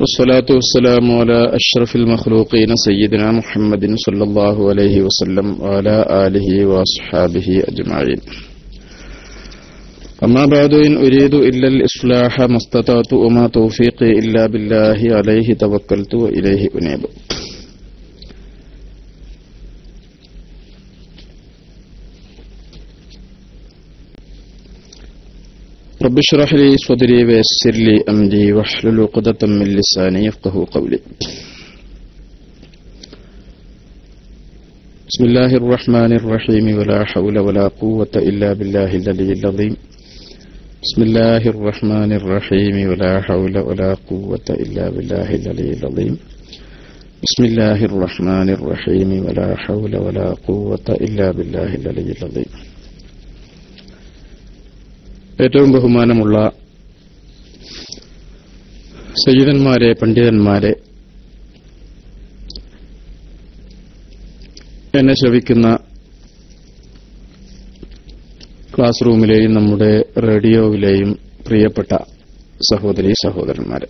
والصلاة والسلام على أشرف المخلوقين سيدنا محمد صلى الله عليه وسلم وعلى آله وأصحابه أجمعين. أما بعد، إن أريد إلا الإصلاح ما استطعت وما توفيقي إلا بالله عليه توكلت وإليه أنيب. رب اشرح لي صدري ويسر لي أمري واحلل عقدة من لساني يفقهوا قولي. بسم الله الرحمن الرحيم ولا حول ولا قوة إلا بالله العلي العظيم. بسم الله الرحمن الرحيم ولا حول ولا قوة إلا بالله العلي العظيم. بسم الله الرحمن الرحيم ولا حول ولا قوة إلا بالله العلي العظيم. ഏറ്റവും ബഹുമാനമുള്ള സയ്യിദന്മാരെ, പണ്ഡിതന്മാരെ, എന്നെ ശ്രവിക്കുന്ന ക്ലാസ് റൂമിലെയും നമ്മുടെ റേഡിയോയിലെയും പ്രിയപ്പെട്ട സഹോദരീ സഹോദരന്മാരെ,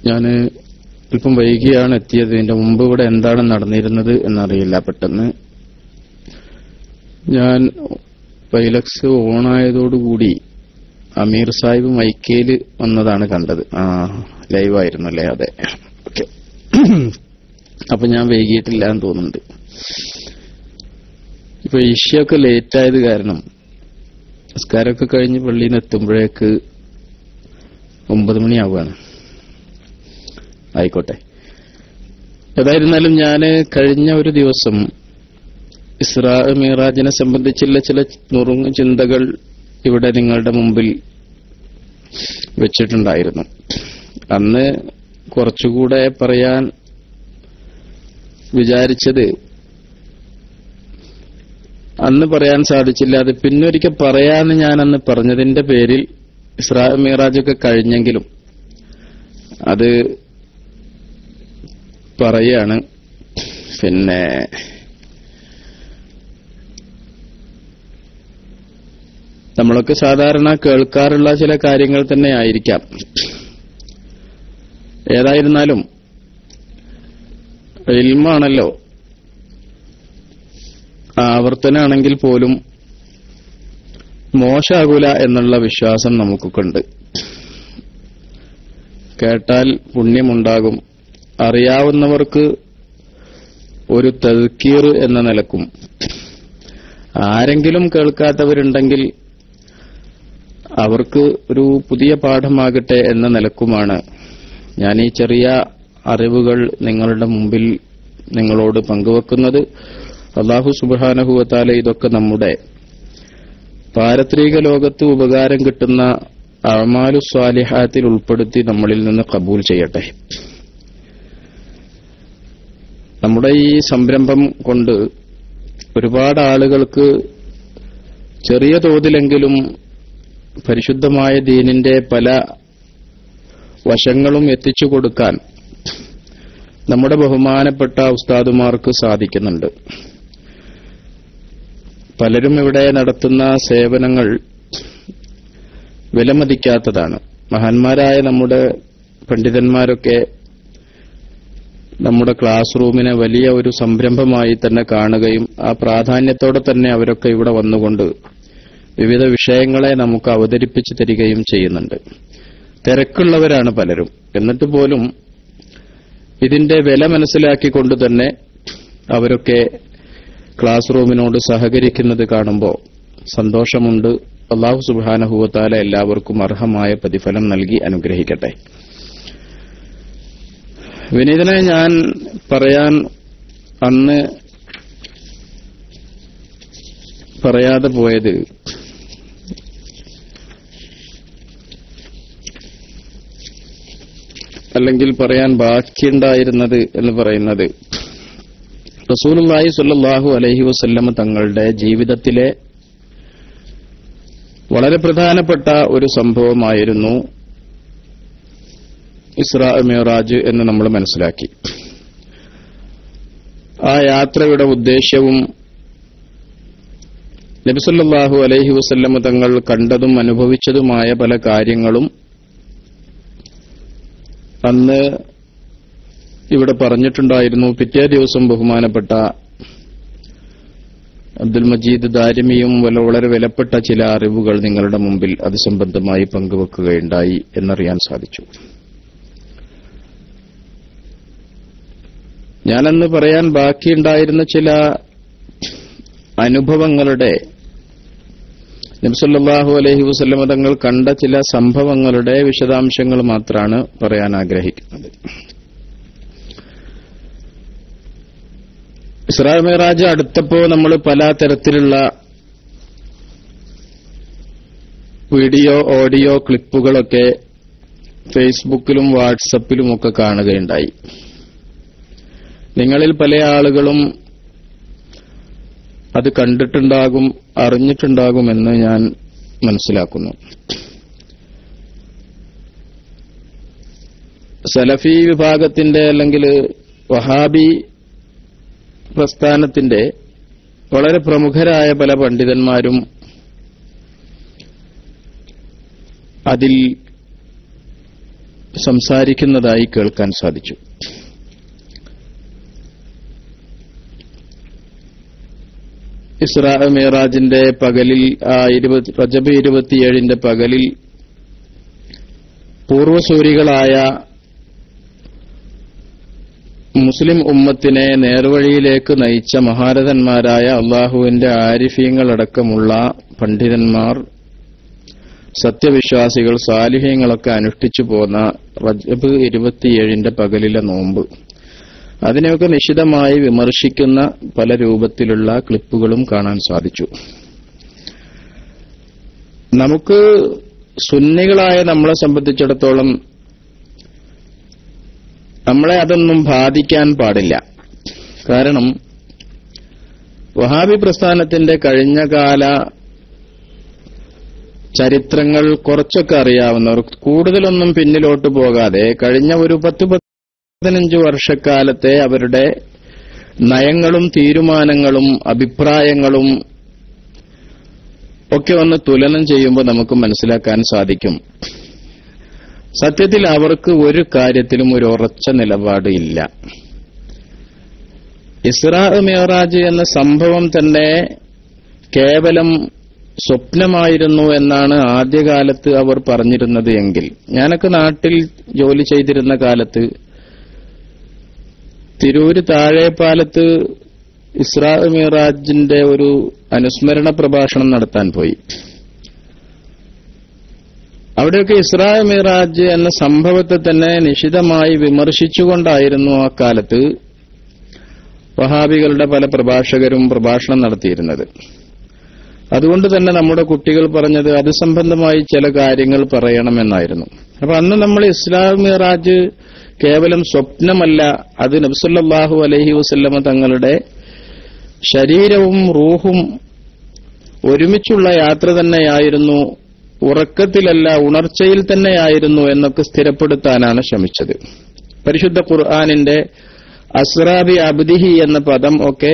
ഞാൻ അല്പം വൈകിയാണ് എത്തിയത്. ഇതിന്റെ മുമ്പ് ഇവിടെ എന്താണ് നടന്നിരുന്നത് എന്നറിയില്ല. പെട്ടെന്ന് ഞാൻ പൈലക്സ് ഓണായതോടുകൂടി അമീർ സാഹിബ് മൈക്കയിൽ വന്നതാണ് കണ്ടത്. ലൈവായിരുന്നു അല്ലേ? അതെ, ഓക്കെ. അപ്പൊ ഞാൻ വൈകിയിട്ടില്ല എന്ന് തോന്നുന്നുണ്ട്. ഇപ്പൊ ഇഷ്യൊക്കെ ലേറ്റായത് കാരണം നിസ്കാരമൊക്കെ കഴിഞ്ഞ് പള്ളിയിൽ നിന്ന് എത്തുമ്പോഴേക്ക് 9 മണിയാവുകയാണ്. ആയിക്കോട്ടെ. ഏതായിരുന്നാലും ഞാൻ കഴിഞ്ഞ ഒരു ദിവസം ഇസ്രാ മിറാജിനെ സംബന്ധിച്ചുള്ള ചില നുറുങ്ങ് ചിന്തകൾ ഇവിടെ നിങ്ങളുടെ മുമ്പിൽ വെച്ചിട്ടുണ്ടായിരുന്നു. അന്ന് കുറച്ചുകൂടെ പറയാൻ വിചാരിച്ചത് അന്ന് പറയാൻ സാധിച്ചില്ല. അത് പിന്നൊരിക്കൽ പറയാന്ന് ഞാൻ അന്ന് പറഞ്ഞതിന്റെ പേരിൽ ഇസ്രാ മിറാജൊക്കെ കഴിഞ്ഞെങ്കിലും അത് പറയാണ്. പിന്നെ നമ്മളൊക്കെ സാധാരണ കേൾക്കാറുള്ള ചില കാര്യങ്ങൾ തന്നെ ആയിരിക്കാം. ഏതായിരുന്നാലും ഇൽമാണല്ലോ, ആവർത്തനാണെങ്കിൽ പോലും മോശാകൂല എന്നുള്ള വിശ്വാസം നമുക്കൊക്കെ ഉണ്ട്. കേട്ടാൽ പുണ്യമുണ്ടാകും. അറിയാവുന്നവർക്ക് ഒരു തദ്കീർ എന്ന നിലക്കും, ആരെങ്കിലും കേൾക്കാത്തവരുണ്ടെങ്കിൽ അവർക്ക് ഒരു പുതിയ പാഠമാകട്ടെ എന്ന നിലക്കുമാണ് ഞാൻ ഈ ചെറിയ അറിവുകൾ നിങ്ങളുടെ മുമ്പിൽ നിങ്ങളോട് പങ്കുവെക്കുന്നത്. അല്ലാഹു സുബ്ഹാനഹു വ തആല ഇതൊക്കെ നമ്മുടെ പാരത്രിക ലോകത്ത് ഉപകാരം കിട്ടുന്ന അഅ്മാലു സ്വാലിഹാത്തിൽ ഉൾപ്പെടുത്തി നമ്മളിൽ നിന്ന് ഖബൂൽ ചെയ്യട്ടെ. നമ്മുടെ ഈ സംരംഭം കൊണ്ട് ഒരുപാട് ആളുകൾക്ക് ചെറിയ തോതിലെങ്കിലും പരിശുദ്ധമായ ദീനിന്റെ പല വശങ്ങളും എത്തിച്ചു കൊടുക്കാൻ നമ്മുടെ ബഹുമാനപ്പെട്ട ഉസ്താദുമാർക്ക് സാധിക്കുന്നുണ്ട്. പലരും ഇവിടെ നടത്തുന്ന സേവനങ്ങൾ വിലമതിക്കാത്തതാണ്. മഹാന്മാരായ നമ്മുടെ പണ്ഡിതന്മാരൊക്കെ നമ്മുടെ ക്ലാസ് റൂമിനെ വലിയ ഒരു സംരംഭമായി തന്നെ കാണുകയും ആ പ്രാധാന്യത്തോടെ തന്നെ അവരൊക്കെ ഇവിടെ വന്നുകൊണ്ട് വിവിധ വിഷയങ്ങളെ നമുക്ക് അവതരിപ്പിച്ചു തരികയും ചെയ്യുന്നുണ്ട്. തിരക്കുള്ളവരാണ് പലരും. എന്നിട്ട് പോലും ഇതിന്റെ വില മനസ്സിലാക്കിക്കൊണ്ട് തന്നെ അവരൊക്കെ ക്ലാസ് റൂമിനോട് സഹകരിക്കുന്നത് കാണുമ്പോൾ സന്തോഷമുണ്ട്. അല്ലാഹു സുബ്ഹാനഹു വ തആല എല്ലാവർക്കും അർഹമായ പ്രതിഫലം നൽകി അനുഗ്രഹിക്കട്ടെ. വിനീതനെ ഞാൻ പറയാൻ അന്ന് പറയാതെ പോയത്, അല്ലെങ്കിൽ പറയാൻ ബാക്കിയുണ്ടായിരുന്നത് എന്ന് പറയുന്നത്, റസൂലുള്ളാഹി സ്വല്ലല്ലാഹു അലൈഹി വസല്ലം തങ്ങളുടെ ജീവിതത്തിലെ വളരെ പ്രധാനപ്പെട്ട ഒരു സംഭവമായിരുന്നു ഇസ്രാ മിഅ്റാജ് എന്ന് നമ്മൾ മനസ്സിലാക്കി. ആ യാത്രയുടെ ഉദ്ദേശ്യവും നബി സല്ലല്ലാഹു അലൈഹി വസല്ലം തങ്ങൾ കണ്ടതും അനുഭവിച്ചതുമായ പല കാര്യങ്ങളും അന്ന് ഇവിടെ പറഞ്ഞിട്ടുണ്ടായിരുന്നു. പിറ്റേ ദിവസം ബഹുമാനപ്പെട്ട അബ്ദുൽ മജീദ് ദാരിമിയും വളരെ വിലപ്പെട്ട ചില അറിവുകൾ നിങ്ങളുടെ മുമ്പിൽ അത് സംബന്ധമായി പങ്കുവെക്കുകയുണ്ടായി എന്നറിയാൻ സാധിച്ചു. ഞാനന്ന് പറയാൻ ബാക്കിയുണ്ടായിരുന്ന ചില അനുഭവങ്ങളുടെ, നബി സല്ലല്ലാഹു അലൈഹി വസല്ലം തങ്ങൾ കണ്ട ചില സംഭവങ്ങളുടെ വിശദാംശങ്ങൾ മാത്രമാണ് പറയാൻ ആഗ്രഹിക്കുന്നത്. ഇസ്രാ മിഅ്റാജ് അടുത്തപ്പോ നമ്മൾ പല തരത്തിലുള്ള വീഡിയോ ഓഡിയോ ക്ലിപ്പുകളൊക്കെ ഫേസ്ബുക്കിലും വാട്സപ്പിലും ഒക്കെ കാണുകയുണ്ടായി. നിങ്ങളിൽ പല ആളുകളും അത് കണ്ടിട്ടുണ്ടാകും, അറിഞ്ഞിട്ടുണ്ടാകുമെന്ന് ഞാൻ മനസ്സിലാക്കുന്നു. സലഫി വിഭാഗത്തിന്റെ അല്ലെങ്കിൽ വഹാബി പ്രസ്ഥാനത്തിന്റെ വളരെ പ്രമുഖരായ പല പണ്ഡിതന്മാരും അതിൽ സംസാരിക്കുന്നതായി കേൾക്കാൻ സാധിച്ചു. ഇസ്രാ മിഅ്റാജിന്റെ പകലിൽ റജബ് 27 പകലിൽ പൂർവസൂരികളായ മുസ്ലിം ഉമ്മത്തിനെ നേർവഴിയിലേക്ക് നയിച്ച മഹാരഥന്മാരായ അള്ളാഹുവിന്റെ ആരിഫീങ്ങളടക്കമുള്ള പണ്ഡിതന്മാർ, സത്യവിശ്വാസികൾ, സാലിഹ്യങ്ങളൊക്കെ അനുഷ്ഠിച്ചു പോന്ന റജബ് 27 പകലിലെ നോമ്പ്, അതിനെയൊക്കെ നിശിതമായി വിമർശിക്കുന്ന പല രൂപത്തിലുള്ള ക്ലിപ്പുകളും കാണാൻ സാധിച്ചു. നമുക്ക് സുന്നികളായ നമ്മളെ സംബന്ധിച്ചിടത്തോളം നമ്മളെ അതൊന്നും ബാധിക്കാൻ പാടില്ല. കാരണം വഹാബി പ്രസ്ഥാനത്തിന്റെ കഴിഞ്ഞകാല ചരിത്രങ്ങൾ കുറച്ചൊക്കെ അറിയാവുന്നവർ, കൂടുതലൊന്നും പിന്നിലോട്ട് പോകാതെ കഴിഞ്ഞ ഒരു 10-15 വർഷക്കാലത്തെ അവരുടെ നയങ്ങളും തീരുമാനങ്ങളും അഭിപ്രായങ്ങളും ഒക്കെ ഒന്ന് തുലനം ചെയ്യുമ്പോൾ നമുക്ക് മനസ്സിലാക്കാൻ സാധിക്കും, സത്യത്തിൽ അവർക്ക് ഒരു കാര്യത്തിലും ഒരു ഉറച്ച നിലപാട് ഇല്ല. ഇസ്രാ മിഅ്റാജ് എന്ന സംഭവം തന്നെ കേവലം സ്വപ്നമായിരുന്നു എന്നാണ് ആദ്യകാലത്ത് അവർ പറഞ്ഞിരുന്നത് എങ്കിൽ, ഞാനൊക്കെ നാട്ടിൽ ജോലി ചെയ്തിരുന്ന കാലത്ത് തിരൂര് താഴെപ്പാലത്ത് ഇസ്രാ മിഅ്റാജിന്റെ ഒരു അനുസ്മരണ പ്രഭാഷണം നടത്താൻ പോയി. അവിടെയൊക്കെ ഇസ്രാ മിഅ്റാജ് എന്ന സംഭവത്തെ തന്നെ നിശിതമായി വിമർശിച്ചുകൊണ്ടായിരുന്നു ആ കാലത്ത് വഹാബികളുടെ പല പ്രഭാഷകരും പ്രഭാഷണം നടത്തിയിരുന്നത്. അതുകൊണ്ട് തന്നെ നമ്മുടെ കുട്ടികൾ പറഞ്ഞത് അത് സംബന്ധമായി ചില കാര്യങ്ങൾ പറയണമെന്നായിരുന്നു. അപ്പൊ അന്ന് നമ്മൾ ഇസ്രാ മിഅ്റാജ് കേവലം സ്വപ്നമല്ല, അത് നബി സല്ലല്ലാഹു അലൈഹി വസല്ലമ തങ്ങളുടെ ശരീരവും റൂഹും ഒരുമിച്ചുള്ള യാത്ര തന്നെയായിരുന്നു, ഉറക്കത്തിലല്ല ഉണർച്ചയിൽ തന്നെയായിരുന്നു എന്നൊക്കെ സ്ഥിരപ്പെടുത്താനാണ് ശ്രമിച്ചത്. പരിശുദ്ധ ഖുർആനിന്റെ അസ്റാബി അബ്ദിഹി എന്ന പദം ഒക്കെ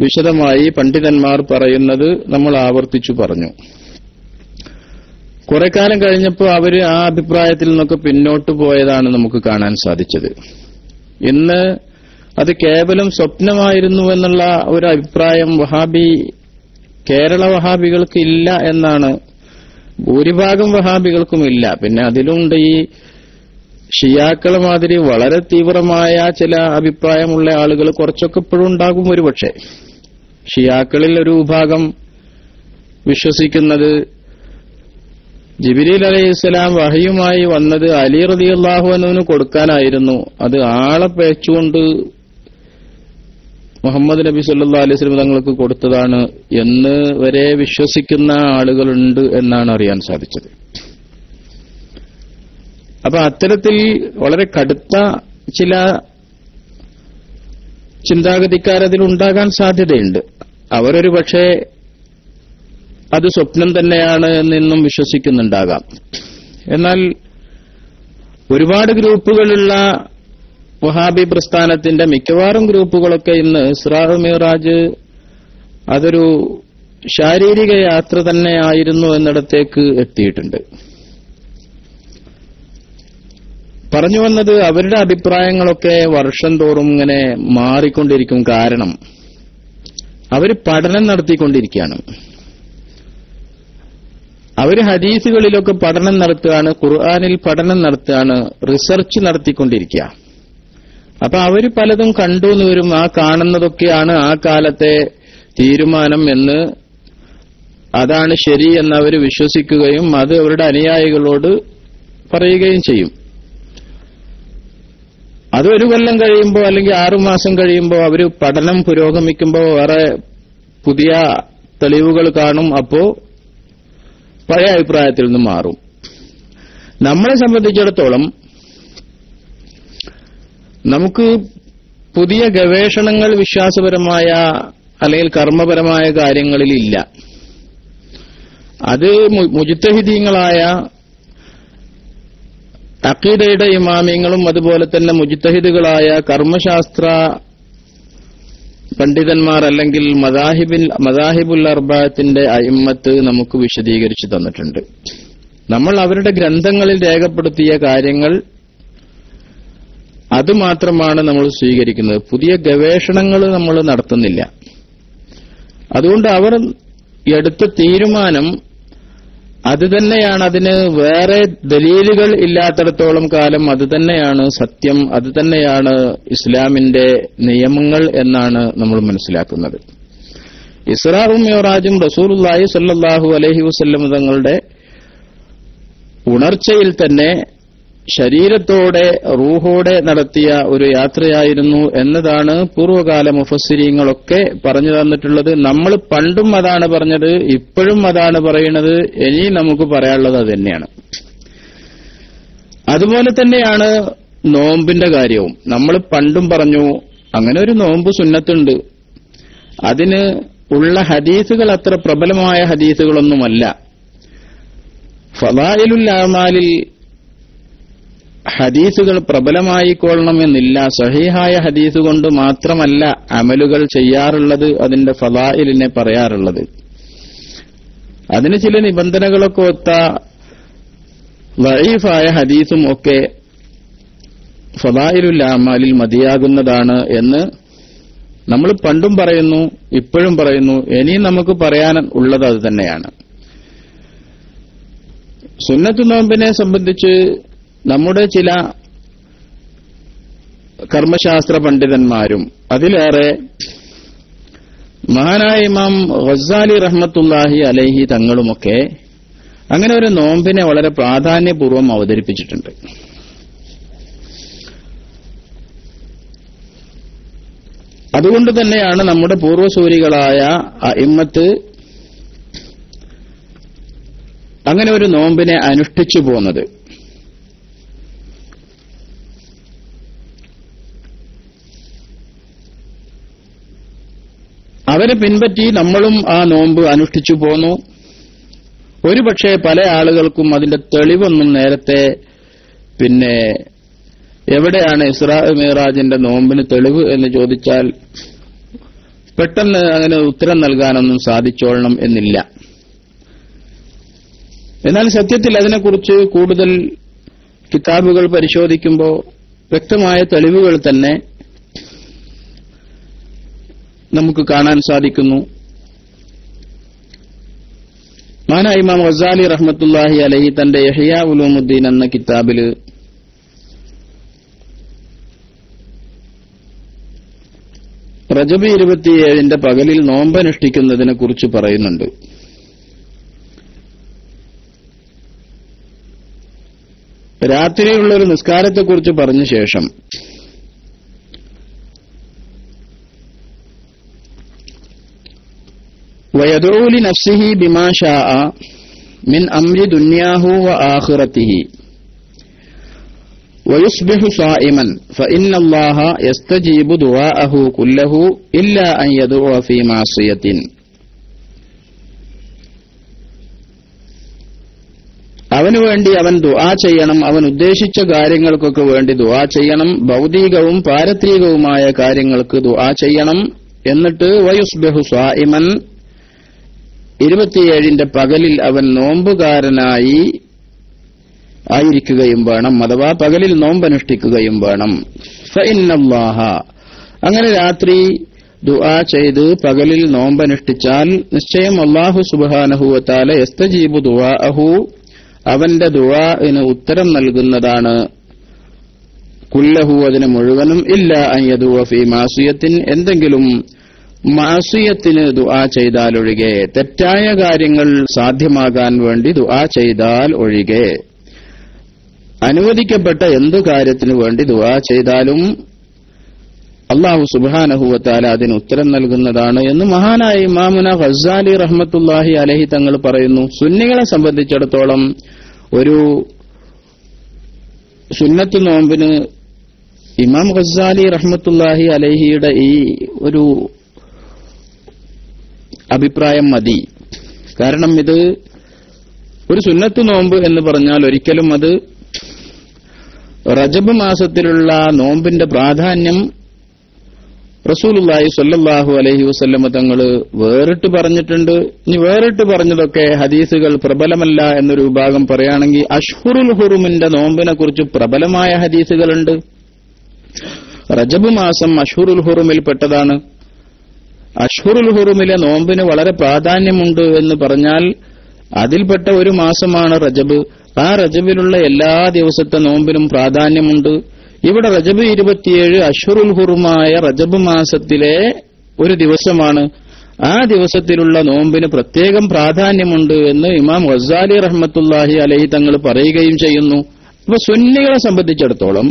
വിശദമായി പണ്ഡിതന്മാർ പറയുന്നത് നമ്മൾ ആവർത്തിച്ചു പറഞ്ഞു. കുറെ കാലം കഴിഞ്ഞപ്പോൾ അവർ ആ അഭിപ്രായത്തിൽ നിന്നൊക്കെ പിന്നോട്ട് പോയതാണ് നമുക്ക് കാണാൻ സാധിച്ചത്. ഇന്ന് അത് കേവലം സ്വപ്നമായിരുന്നു എന്നുള്ള ഒരു അഭിപ്രായം കേരള വഹാബികൾക്ക് ഇല്ല എന്നാണ്, ഭൂരിഭാഗം വഹാബികൾക്കും ഇല്ല. പിന്നെ അതിലുണ്ട് ഈ ഷിയാക്കളെ മാതിരി വളരെ തീവ്രമായ ചില അഭിപ്രായമുള്ള ആളുകൾ കുറച്ചൊക്കെ ഇപ്പോഴും ഉണ്ടാകും. ഒരുപക്ഷെ ഷിയാക്കളിൽ ഒരു വിഭാഗം വിശ്വസിക്കുന്നത് ജിബ്രീൽ അലൈഹിസ്സലാം വഹയുമായി വന്നത് അലി റളിയല്ലാഹു അൻഹുവിന് കൊടുക്കാനായിരുന്നു, അത് ആളെ പേച്ചുകൊണ്ട് മുഹമ്മദ് നബി സല്ലല്ലാഹു അലൈഹി വസല്ലം തങ്ങൾക്ക് കൊടുത്തതാണ് എന്ന് വരെ വിശ്വസിക്കുന്ന ആളുകളുണ്ട് എന്നാണ് അറിയാൻ സാധിച്ചത്. അപ്പൊ അത്തരത്തിൽ വളരെ കടുത്ത ചില ചിന്താഗതിക്കാരതിലുണ്ടാകാൻ സാധ്യതയുണ്ട്. അവരൊരു പക്ഷേ അത് സ്വപ്നം തന്നെയാണ് എന്നും വിശ്വസിക്കുന്നുണ്ടാകാം. എന്നാൽ ഒരുപാട് ഗ്രൂപ്പുകളുള്ള വഹാബി പ്രസ്ഥാനത്തിന്റെ മിക്കവാറും ഗ്രൂപ്പുകളൊക്കെ ഇന്ന് ഇസ്രാ മിഅ്റാജ് അതൊരു ശാരീരിക യാത്ര തന്നെയായിരുന്നു എന്നിടത്തേക്ക് എത്തിയിട്ടുണ്ട്. പറഞ്ഞു വന്നത് അവരുടെ അഭിപ്രായങ്ങളൊക്കെ വർഷം തോറും ഇങ്ങനെ മാറിക്കൊണ്ടിരിക്കും. കാരണം അവർ പഠനം നടത്തിക്കൊണ്ടിരിക്കുകയാണ്. അവർ ഹദീസുകളിലൊക്കെ പഠനം നടത്തുകയാണ്, ഖുർആനിൽ പഠനം നടത്തുകയാണ്, റിസർച്ച് നടത്തിക്കൊണ്ടിരിക്കുക. അപ്പൊ അവർ പലതും കണ്ടു എന്ന് വരും. ആ കാണുന്നതൊക്കെയാണ് ആ കാലത്തെ തീരുമാനം എന്ന്, അതാണ് ശരി എന്ന് അവർ വിശ്വസിക്കുകയും അത് അവരുടെ അനുയായികളോട് പറയുകയും ചെയ്യും. അത് ഒരു കൊല്ലം കഴിയുമ്പോൾ അല്ലെങ്കിൽ 6 മാസം കഴിയുമ്പോൾ അവർ പഠനം പുരോഗമിക്കുമ്പോൾ വേറെ പുതിയ തെളിവുകൾ കാണും. അപ്പോ പഴയ അഭിപ്രായത്തിൽ നിന്ന് മാറും. നമ്മളെ സംബന്ധിച്ചിടത്തോളം നമുക്ക് പുതിയ ഗവേഷണങ്ങൾ വിശ്വാസപരമായ അല്ലെങ്കിൽ കർമ്മപരമായ കാര്യങ്ങളിൽ ഇല്ല. അത് മുജ്തഹിദീങ്ങളായ അഖീദയുടെ ഇമാമിയങ്ങളും അതുപോലെ തന്നെ മുജ്തഹിദുകളായ കർമ്മശാസ്ത്ര പണ്ഡിതന്മാർ അല്ലെങ്കിൽ മദാഹിബുൽ അർബഅത്തിന്റെ അയിമ്മത്ത് നമുക്ക് വിശദീകരിച്ചു തന്നിട്ടുണ്ട്. നമ്മൾ അവരുടെ ഗ്രന്ഥങ്ങളിൽ രേഖപ്പെടുത്തിയ കാര്യങ്ങൾ അതുമാത്രമാണ് നമ്മൾ സ്വീകരിക്കുന്നത്. പുതിയ ഗവേഷണങ്ങൾ നമ്മൾ നടത്തുന്നില്ല. അതുകൊണ്ട് അവർ എടുത്ത തീരുമാനം അത് തന്നെയാണ്. അതിന് വേറെ ദലീലുകൾ ഇല്ലാത്തിടത്തോളം കാലം അത് തന്നെയാണ് സത്യം, അത് തന്നെയാണ് ഇസ്ലാമിന്റെ നിയമങ്ങൾ എന്നാണ് നമ്മൾ മനസ്സിലാക്കുന്നത്. ഇസ്രാഉം മിഅ്റാജും റസൂലുള്ളാഹി സ്വല്ലല്ലാഹു അലൈഹി വസല്ലം തങ്ങളുടെ ഉണർച്ചയിൽ തന്നെ ശരീരത്തോടെ റൂഹോടെ നടത്തിയ ഒരു യാത്രയായിരുന്നു എന്നതാണ് പൂർവ്വകാല മുഫസ്സിരീങ്ങളൊക്കെ പറഞ്ഞു തന്നിട്ടുള്ളത്. നമ്മൾ പണ്ടും അതാണ് പറഞ്ഞത്, ഇപ്പോഴും അതാണ് പറയുന്നത്, ഇനി നമുക്ക് പറയാനുള്ളത് അത് തന്നെയാണ്. അതുപോലെ തന്നെയാണ് നോമ്പിന്റെ കാര്യവും. നമ്മൾ പണ്ടും പറഞ്ഞു അങ്ങനെ ഒരു നോമ്പ് സുന്നത്തുണ്ട്. അതിന് ഉള്ള ഹദീസുകൾ അത്ര പ്രബലമായ ഹദീസുകളൊന്നുമല്ല. ഫളായിലുൽ അഅമാലിൽ ഹദീസുകൾ പ്രബലമായിക്കൊള്ളണമെന്നില്ല. സഹീഹായ ഹദീസ് കൊണ്ട് മാത്രമല്ല അമലുകൾ ചെയ്യാറുള്ളത്, അതിന്റെ ഫളായിലിനെ പറയാറുള്ളത്. അതിന് ചില നിബന്ധനകളൊക്കെ ഒത്ത ദഈഫായ ഹദീസും ഒക്കെ ഫളായിലുൽ അഅമാലിൽ മതിയാകുന്നതാണ് എന്ന് നമ്മൾ പണ്ടും പറയുന്നു, ഇപ്പോഴും പറയുന്നു, ഇനിയും നമുക്ക് പറയാൻ ഉള്ളത് അത് തന്നെയാണ്. സുന്നത്ത് നോമ്പിനെ സംബന്ധിച്ച് നമ്മുടെ ചില കർമ്മശാസ്ത്ര പണ്ഡിതന്മാരും അതിലേറെ മഹാനായ ഇമാം ഗസ്സാലി റഹ്മത്തുള്ളാഹി അലൈഹി തങ്ങളുമൊക്കെ അങ്ങനെ ഒരു നോമ്പിനെ വളരെ പ്രാധാന്യപൂർവ്വം അവതരിപ്പിച്ചിട്ടുണ്ട്. അതുകൊണ്ട് തന്നെയാണ് നമ്മുടെ പൂർവ്വസൂരികളായ അഇമ്മത്ത് അങ്ങനെ ഒരു നോമ്പിനെ അനുഷ്ഠിച്ചു പോന്നത്. അവരെ പിൻപറ്റി നമ്മളും ആ നോമ്പ് അനുഷ്ഠിച്ചു പോന്നു. ഒരുപക്ഷെ പല ആളുകൾക്കും അതിന്റെ തെളിവൊന്നും നേരത്തെ എവിടെയാണ് ഇസ്രാ മിഅ്റാജിന്റെ നോമ്പിന് തെളിവ് എന്ന് ചോദിച്ചാൽ പെട്ടെന്ന് അങ്ങനെ ഉത്തരം നൽകാനൊന്നും സാധിച്ചോളണം എന്നില്ല. എന്നാൽ സത്യത്തിൽ അതിനെക്കുറിച്ച് കൂടുതൽ കിതാബുകൾ പരിശോധിക്കുമ്പോൾ വ്യക്തമായ തെളിവുകൾ തന്നെ നമുക്ക് കാണാൻ സാധിക്കുന്നു. മഹാനായ ഇമാം ഗസ്സാലി റഹ്മത്തുള്ളാഹി അലൈഹി തന്റെ ഇഹ്യാ ഉലൂമുദ്ദീൻ എന്ന കിതാബിൽ റജബ് 27 പകലിൽ നോമ്പനുഷ്ഠിക്കുന്നതിനെ കുറിച്ച് പറയുന്നുണ്ട്. രാത്രിയിലുള്ള ഒരു നിസ്കാരത്തെക്കുറിച്ച് പറഞ്ഞ ശേഷം ويدعو لنفسه بما شاء من أمر دنياه وآخرته ويصبح صائما فإن الله يستجيب دعاءه كله إلا أن يدعو في معصية. അവന് വേണ്ടി അവൻ ദുആ ചെയ്യണം, അവൻ ഉദ്ദേശിച്ച കാര്യങ്ങൾക്കൊക്കെ വേണ്ടി ദുആ ചെയ്യണം, ഭൗതികവും പാരത്രികവുമായ കാര്യങ്ങൾക്ക് ദുആ ചെയ്യണം. എന്നിട്ട് വയുസ്ബിഹു സ്വായിമൻ, 27 പകലിൽ അവൻ നോമ്പുകാരനായി ആയിരിക്കുകയും വേണം, അഥവാ പകലിൽ നോമ്പനുഷ്ഠിക്കുകയും വേണം. ഫഇന്നല്ലാഹ, അങ്ങനെ രാത്രി ദുആ ചെയ്ത് പകലിൽ നോമ്പനുഷ്ഠിച്ചാൽ നിശ്ചയം അല്ലാഹു സുബ്ഹാനഹു വ തആല യസ്തജീബു ദുആഅഹു, അവന്റെ ദുആഇന് ഉത്തരം നൽകുന്നതാണ്, കുല്ലഹു, അതിന് മുഴുവനും, ഇല്ല അൻ യദുഅ ഫീ മാസിയത്തിൻ, എന്തെങ്കിലും മാസിയത്തിന് ദുആ ചെയ്താൽ ഒഴികെ, തെറ്റായ കാര്യങ്ങൾ സാധ്യമാകാൻ വേണ്ടി ദുആ ചെയ്താൽ ഒഴികെ. അനുവദിക്കപ്പെട്ട എന്തു കാര്യത്തിനു വേണ്ടി ദുആ ചെയ്താലും അല്ലാഹു സുബ്ഹാനഹു വ തആല അതിന് ഉത്തരം നൽകുന്നതാണ് എന്ന് മഹാനായ ഇമാമുന ഗസ്സാലി റഹ്മത്തുള്ളാഹി അലൈഹി തങ്ങൾ പറയുന്നു. സുന്നികളെ സംബന്ധിച്ചിടത്തോളം ഒരു സുന്നത്ത് നോമ്പിന് ഇമാം ഗസ്സാലി റഹ്മത്തുള്ളാഹി അലൈഹിയുടെ ഈ ഒരു അഭിപ്രായം മതി. കാരണം ഇത് ഒരു സുന്നത്ത് നോമ്പ് എന്ന് പറഞ്ഞാൽ ഒരിക്കലും അത് റജബ് മാസത്തിലുള്ള നോമ്പിന്റെ പ്രാധാന്യം റസൂലുള്ളാഹി സ്വല്ലല്ലാഹു അലൈഹി വസല്ലം തങ്ങൾ വേറിട്ട് പറഞ്ഞിട്ടുണ്ട്. ഇനി വേറിട്ട് പറഞ്ഞതൊക്കെ ഹദീസുകൾ പ്രബലമല്ല എന്നൊരു വിഭാഗം പറയുകയാണെങ്കിൽ അഷ്ഹുറുൽ ഹുറുമിന്റെ നോമ്പിനെ കുറിച്ച് പ്രബലമായ ഹദീസുകളുണ്ട്. റജബ് മാസം അഷ്ഹുറുൽ ഹുറുമിൽ പെട്ടതാണ്. അഷ്ഹുറുൽ ഹുറുമിലെ നോമ്പിന് വളരെ പ്രാധാന്യമുണ്ട് എന്ന് പറഞ്ഞാൽ അതിൽപ്പെട്ട ഒരു മാസമാണ് റജബ്. ആ റജബിലുള്ള എല്ലാ ദിവസത്തെ നോമ്പിനും പ്രാധാന്യമുണ്ട്. ഇവിടെ റജബ് 27 അഷ്ഹുറുൽ ഹുറുമായ റജബ് മാസത്തിലെ ഒരു ദിവസമാണ്. ആ ദിവസത്തിലുള്ള നോമ്പിന് പ്രത്യേകം പ്രാധാന്യമുണ്ട് എന്ന് ഇമാം ഗസ്സാലി റഹ്മത്തുള്ളാഹി അലൈഹി തങ്ങൾ പറയുകയും ചെയ്യുന്നു. അപ്പൊ സുന്നികളെ സംബന്ധിച്ചിടത്തോളം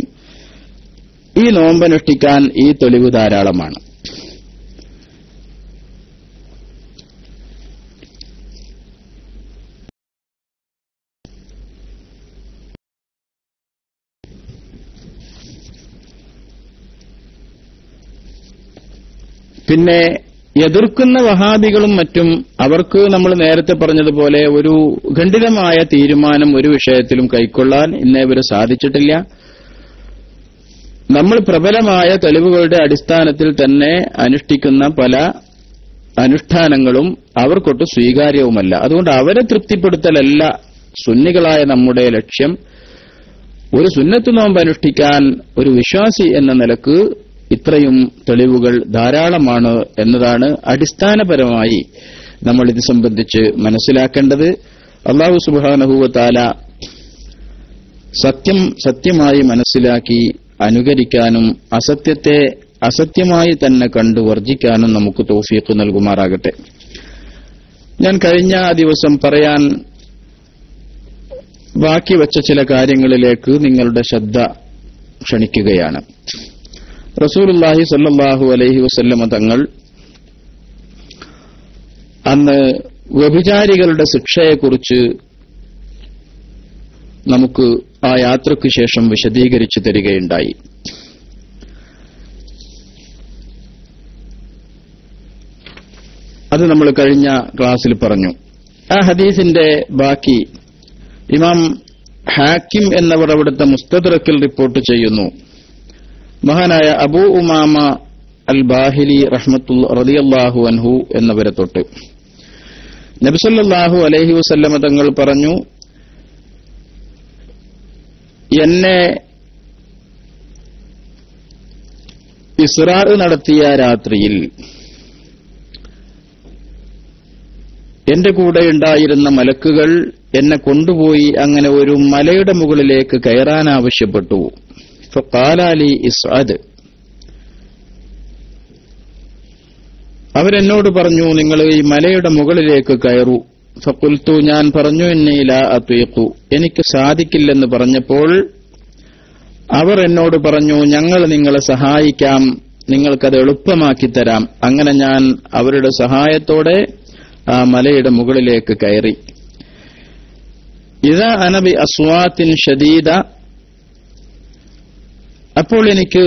ഈ നോമ്പനുഷ്ഠിക്കാൻ ഈ തെളിവ് ധാരാളമാണ്. പിന്നെ എതിർക്കുന്ന വഹാബികളും മറ്റും അവർക്ക് നമ്മൾ നേരത്തെ പറഞ്ഞതുപോലെ ഒരു ഖണ്ഡിതമായ തീരുമാനം ഒരു വിഷയത്തിലും കൈക്കൊള്ളാൻ ഇന്നേവരെ സാധിച്ചിട്ടില്ല. നമ്മൾ പ്രബലമായ തെളിവുകളുടെ അടിസ്ഥാനത്തിൽ തന്നെ അനുഷ്ഠിക്കുന്ന പല അനുഷ്ഠാനങ്ങളും അവർക്കൊട്ട് സ്വീകാര്യവുമല്ല. അതുകൊണ്ട് അവരെ തൃപ്തിപ്പെടുത്തലല്ല സുന്നികളായ നമ്മുടെ ലക്ഷ്യം. ഒരു സുന്നത്ത് നോമ്പ് അനുഷ്ഠിക്കാൻ ഒരു വിശ്വാസി എന്ന നിലക്ക് ഇത്രയും തെളിവുകൾ ധാരാളമാണ് എന്നതാണ് അടിസ്ഥാനപരമായി നമ്മൾ ഇത് സംബന്ധിച്ച് മനസ്സിലാക്കേണ്ടത്. അല്ലാഹു സുബ്ഹാനഹു വ തആല സത്യം സത്യമായി മനസ്സിലാക്കി അനുകരിക്കാനും അസത്യത്തെ അസത്യമായി തന്നെ കണ്ടു വർജിക്കാനും നമുക്ക് തൗഫീഖ് നൽകുമാറാകട്ടെ. ഞാൻ കഴിഞ്ഞ ദിവസം പറയാൻ ബാക്കി വച്ച ചില കാര്യങ്ങളിലേക്ക് നിങ്ങളുടെ ശ്രദ്ധ ക്ഷണിക്കുകയാണ്. റസൂലുള്ളാഹി സ്വല്ലല്ലാഹു അലൈഹി വസല്ലമ തങ്ങൾ അന്ന് വ്യഭിചാരികളുടെ ശിക്ഷയെക്കുറിച്ച് നമുക്ക് ആ യാത്രയ്ക്ക് ശേഷം വിശദീകരിച്ചു തരികയുണ്ടായി. അത് നമ്മൾ കഴിഞ്ഞ ക്ലാസ്സിൽ പറഞ്ഞു. ആ ഹദീസിന്റെ ബാക്കി ഇമാം ഹാക്കിം എന്നവർ അവിടുത്തെ മുസ്തദ്റക്കിൽ റിപ്പോർട്ട് ചെയ്യുന്നു. മഹാനായ അബൂ ഉമാമ അൽ ബാഹിലി റളിയല്ലാഹു അൻഹു എന്നവരെ തൊട്ട് നബി സല്ലല്ലാഹു അലൈഹി വസല്ലമ തങ്ങൾ പറഞ്ഞു, എന്നെ ഇസ്റാ നടത്തിയ രാത്രിയിൽ എന്റെ കൂടെ ഉണ്ടായിരുന്ന മലക്കുകൾ എന്നെ കൊണ്ടുപോയി അങ്ങനെ ഒരു മലയുടെ മുകളിലേക്ക് കയറാൻ ആവശ്യപ്പെട്ടു. ഫഖാലി ഇസ്അദ്, അവരെന്നോട് പറഞ്ഞു, നിങ്ങൾ ഈ മലയുടെ മുകളിലേക്ക് കയറൂ. ഫഖുൽതു, ഞാൻ പറഞ്ഞു, ഇന്നി ലാ അതീഖു, എനിക്ക് സാധിക്കില്ലെന്ന് പറഞ്ഞപ്പോൾ അവർ എന്നോട് പറഞ്ഞു, ഞങ്ങൾ നിങ്ങളെ സഹായിക്കാം, നിങ്ങൾക്കത് എളുപ്പമാക്കി തരാം. അങ്ങനെ ഞാൻ അവരുടെ സഹായത്തോടെ ആ മലയുടെ മുകളിലേക്ക് കയറി. ഇദാ അന ബി അസ്വാത്തിൻ ശദീദ, അപ്പോൾ എനിക്ക്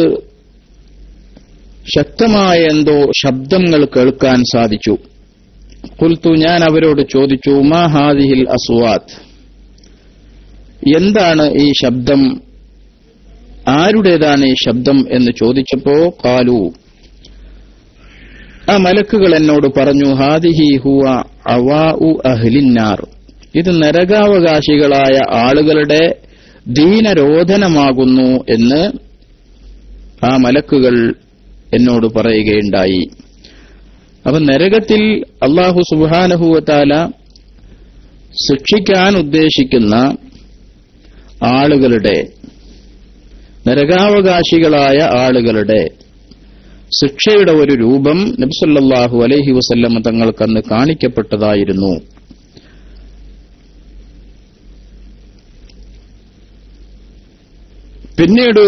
ശക്തമായ എന്തോ ശബ്ദങ്ങൾ കേൾക്കാൻ സാധിച്ചു. ഖുൽതു, ഞാൻ അവരോട് ചോദിച്ചു, മാ ഹാദിഹിൽ അസ്വാത്ത്, എന്താണ് ഈ ശബ്ദം, ആരുടേതാണ് ഈ ശബ്ദം എന്ന് ചോദിച്ചപ്പോ ഖാലു, ആ മലക്കുകൾ എന്നോട് പറഞ്ഞു, ഹാദിഹി ഹുവ അവാഉ അഹ്ലിന്നാർ, ഇത് നരകാവകാശികളായ ആളുകളുടെ ദീനരോധനമാകുന്നു എന്ന് ആ മലക്കുകൾ എന്നോട് പറയുകയുണ്ടായി. അപ്പൊ നരകത്തിൽ അല്ലാഹു സുബ്ഹാനഹു വ തആല ശിക്ഷിക്കാൻ ഉദ്ദേശിക്കുന്ന ആളുകളുടെ, നരകാവകാശികളായ ആളുകളുടെ ശിക്ഷയുടെ ഒരു രൂപം നബി സല്ലല്ലാഹു അലൈഹി വസല്ലം തങ്ങൾക്കന്ന് കാണിക്കപ്പെട്ടതായിരുന്നു. പിന്നീട്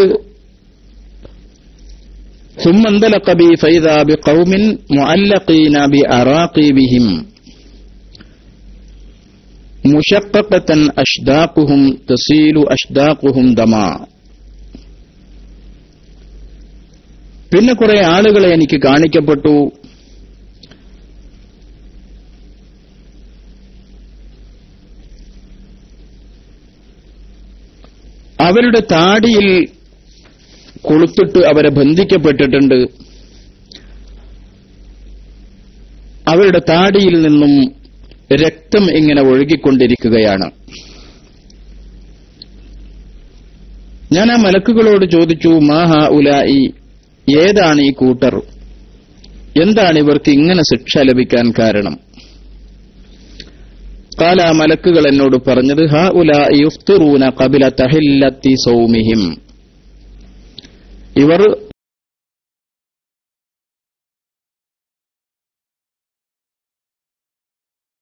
ثم انطلق بي فإذا بقوم معلقين بأراقيبهم مشققة أشداقهم تسيل أشداقهم دما. പിന്നെ കുറെ ആളുകളെ എനിക്ക് കാണിക്കപ്പെട്ടു. അവരുടെ താടിയിൽ കൊളുത്തിട്ട് അവരെ ബന്ധിക്കപ്പെട്ടിട്ടുണ്ട്. അവരുടെ താടിയിൽ നിന്നും രക്തം ഇങ്ങനെ ഒഴുകിക്കൊണ്ടിരിക്കുകയാണ്. ഞാൻ ആ മലക്കുകളോട് ചോദിച്ചു, മാ ഹഉലാഇ, ഏതാണ് ഈ കൂട്ടർ, എന്താണ് ഇവർക്ക് ഇങ്ങനെ ശിക്ഷ ലഭിക്കാൻ കാരണം? ഖാല, മലക്കുകൾ എന്നോട് പറഞ്ഞത്, ഹഉലാഇ യുഫ്തിറൂന ഖബല തഹില്ലത്തി സൗമിഹിം, ഇവർ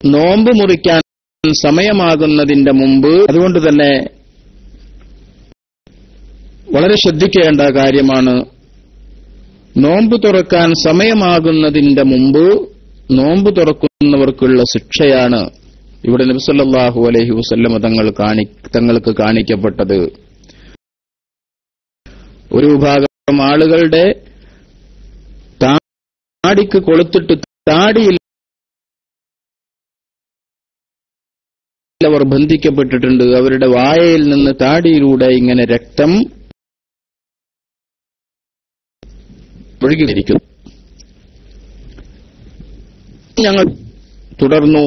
നോമ്പ് മുറിക്കാൻ സമയമാകുന്നതിന്റെ മുമ്പ്, അതുകൊണ്ട് തന്നെ വളരെ ശ്രദ്ധിക്കേണ്ട കാര്യമാണ്, നോമ്പ് തുറക്കാൻ സമയമാകുന്നതിന്റെ മുമ്പ് നോമ്പ് തുറക്കുന്നവർക്കുള്ള ശിക്ഷയാണ് ഇവിടെ നബി സല്ലല്ലാഹു അലൈഹി വസല്ലം തങ്ങൾക്ക് കാണിക്കപ്പെട്ടത്. ഒരു വിഭാഗം ആളുകളുടെ താടിക്ക് കൊളുത്തിട്ട് താടിയിൽ അവർ ബന്ധിക്കപ്പെട്ടിട്ടുണ്ട്. അവരുടെ വായയിൽ നിന്ന് താടിയിലൂടെ ഇങ്ങനെ രക്തം ഒഴുകിയിരിക്കുന്നു. ഞങ്ങൾ തുടർന്നു.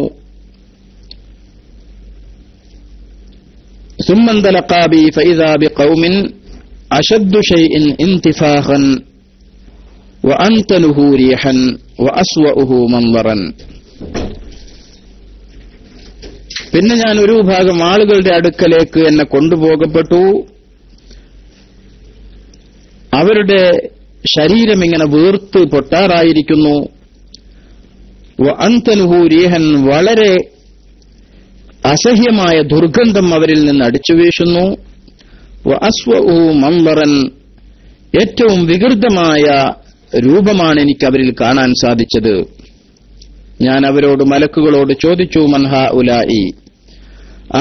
ثم انطلقا بي فإذا بقوم أشد شيء انتفاخا وأنتنه ريحا وأسوأه منظرا. പിന്നെ ഞാൻ ഒരു വിഭാഗം ആളുകളുടെ അടുക്കലേക്ക് എന്നെ കൊണ്ടുപോകപ്പെട്ടു. അവരുടെ ശരീരം ഇങ്ങനെ വീർത്ത് പൊട്ടാറായിരിക്കുന്നു. വഅൻതനുഹു റീഹൻ, വളരെ അസഹ്യമായ ദുർഗന്ധം അവരിൽ നിന്ന് അടിച്ചു വീശുന്നു. വഅസ്വഉ മൻദറൻ, ഏറ്റവും വികൃതമായ രൂപമാണ് എനിക്ക് അവരിൽ കാണാൻ സാധിച്ചത്. ഞാൻ അവരോട്, മലക്കുകളോട് ചോദിച്ചു, മൻ ഹഉലാഇ,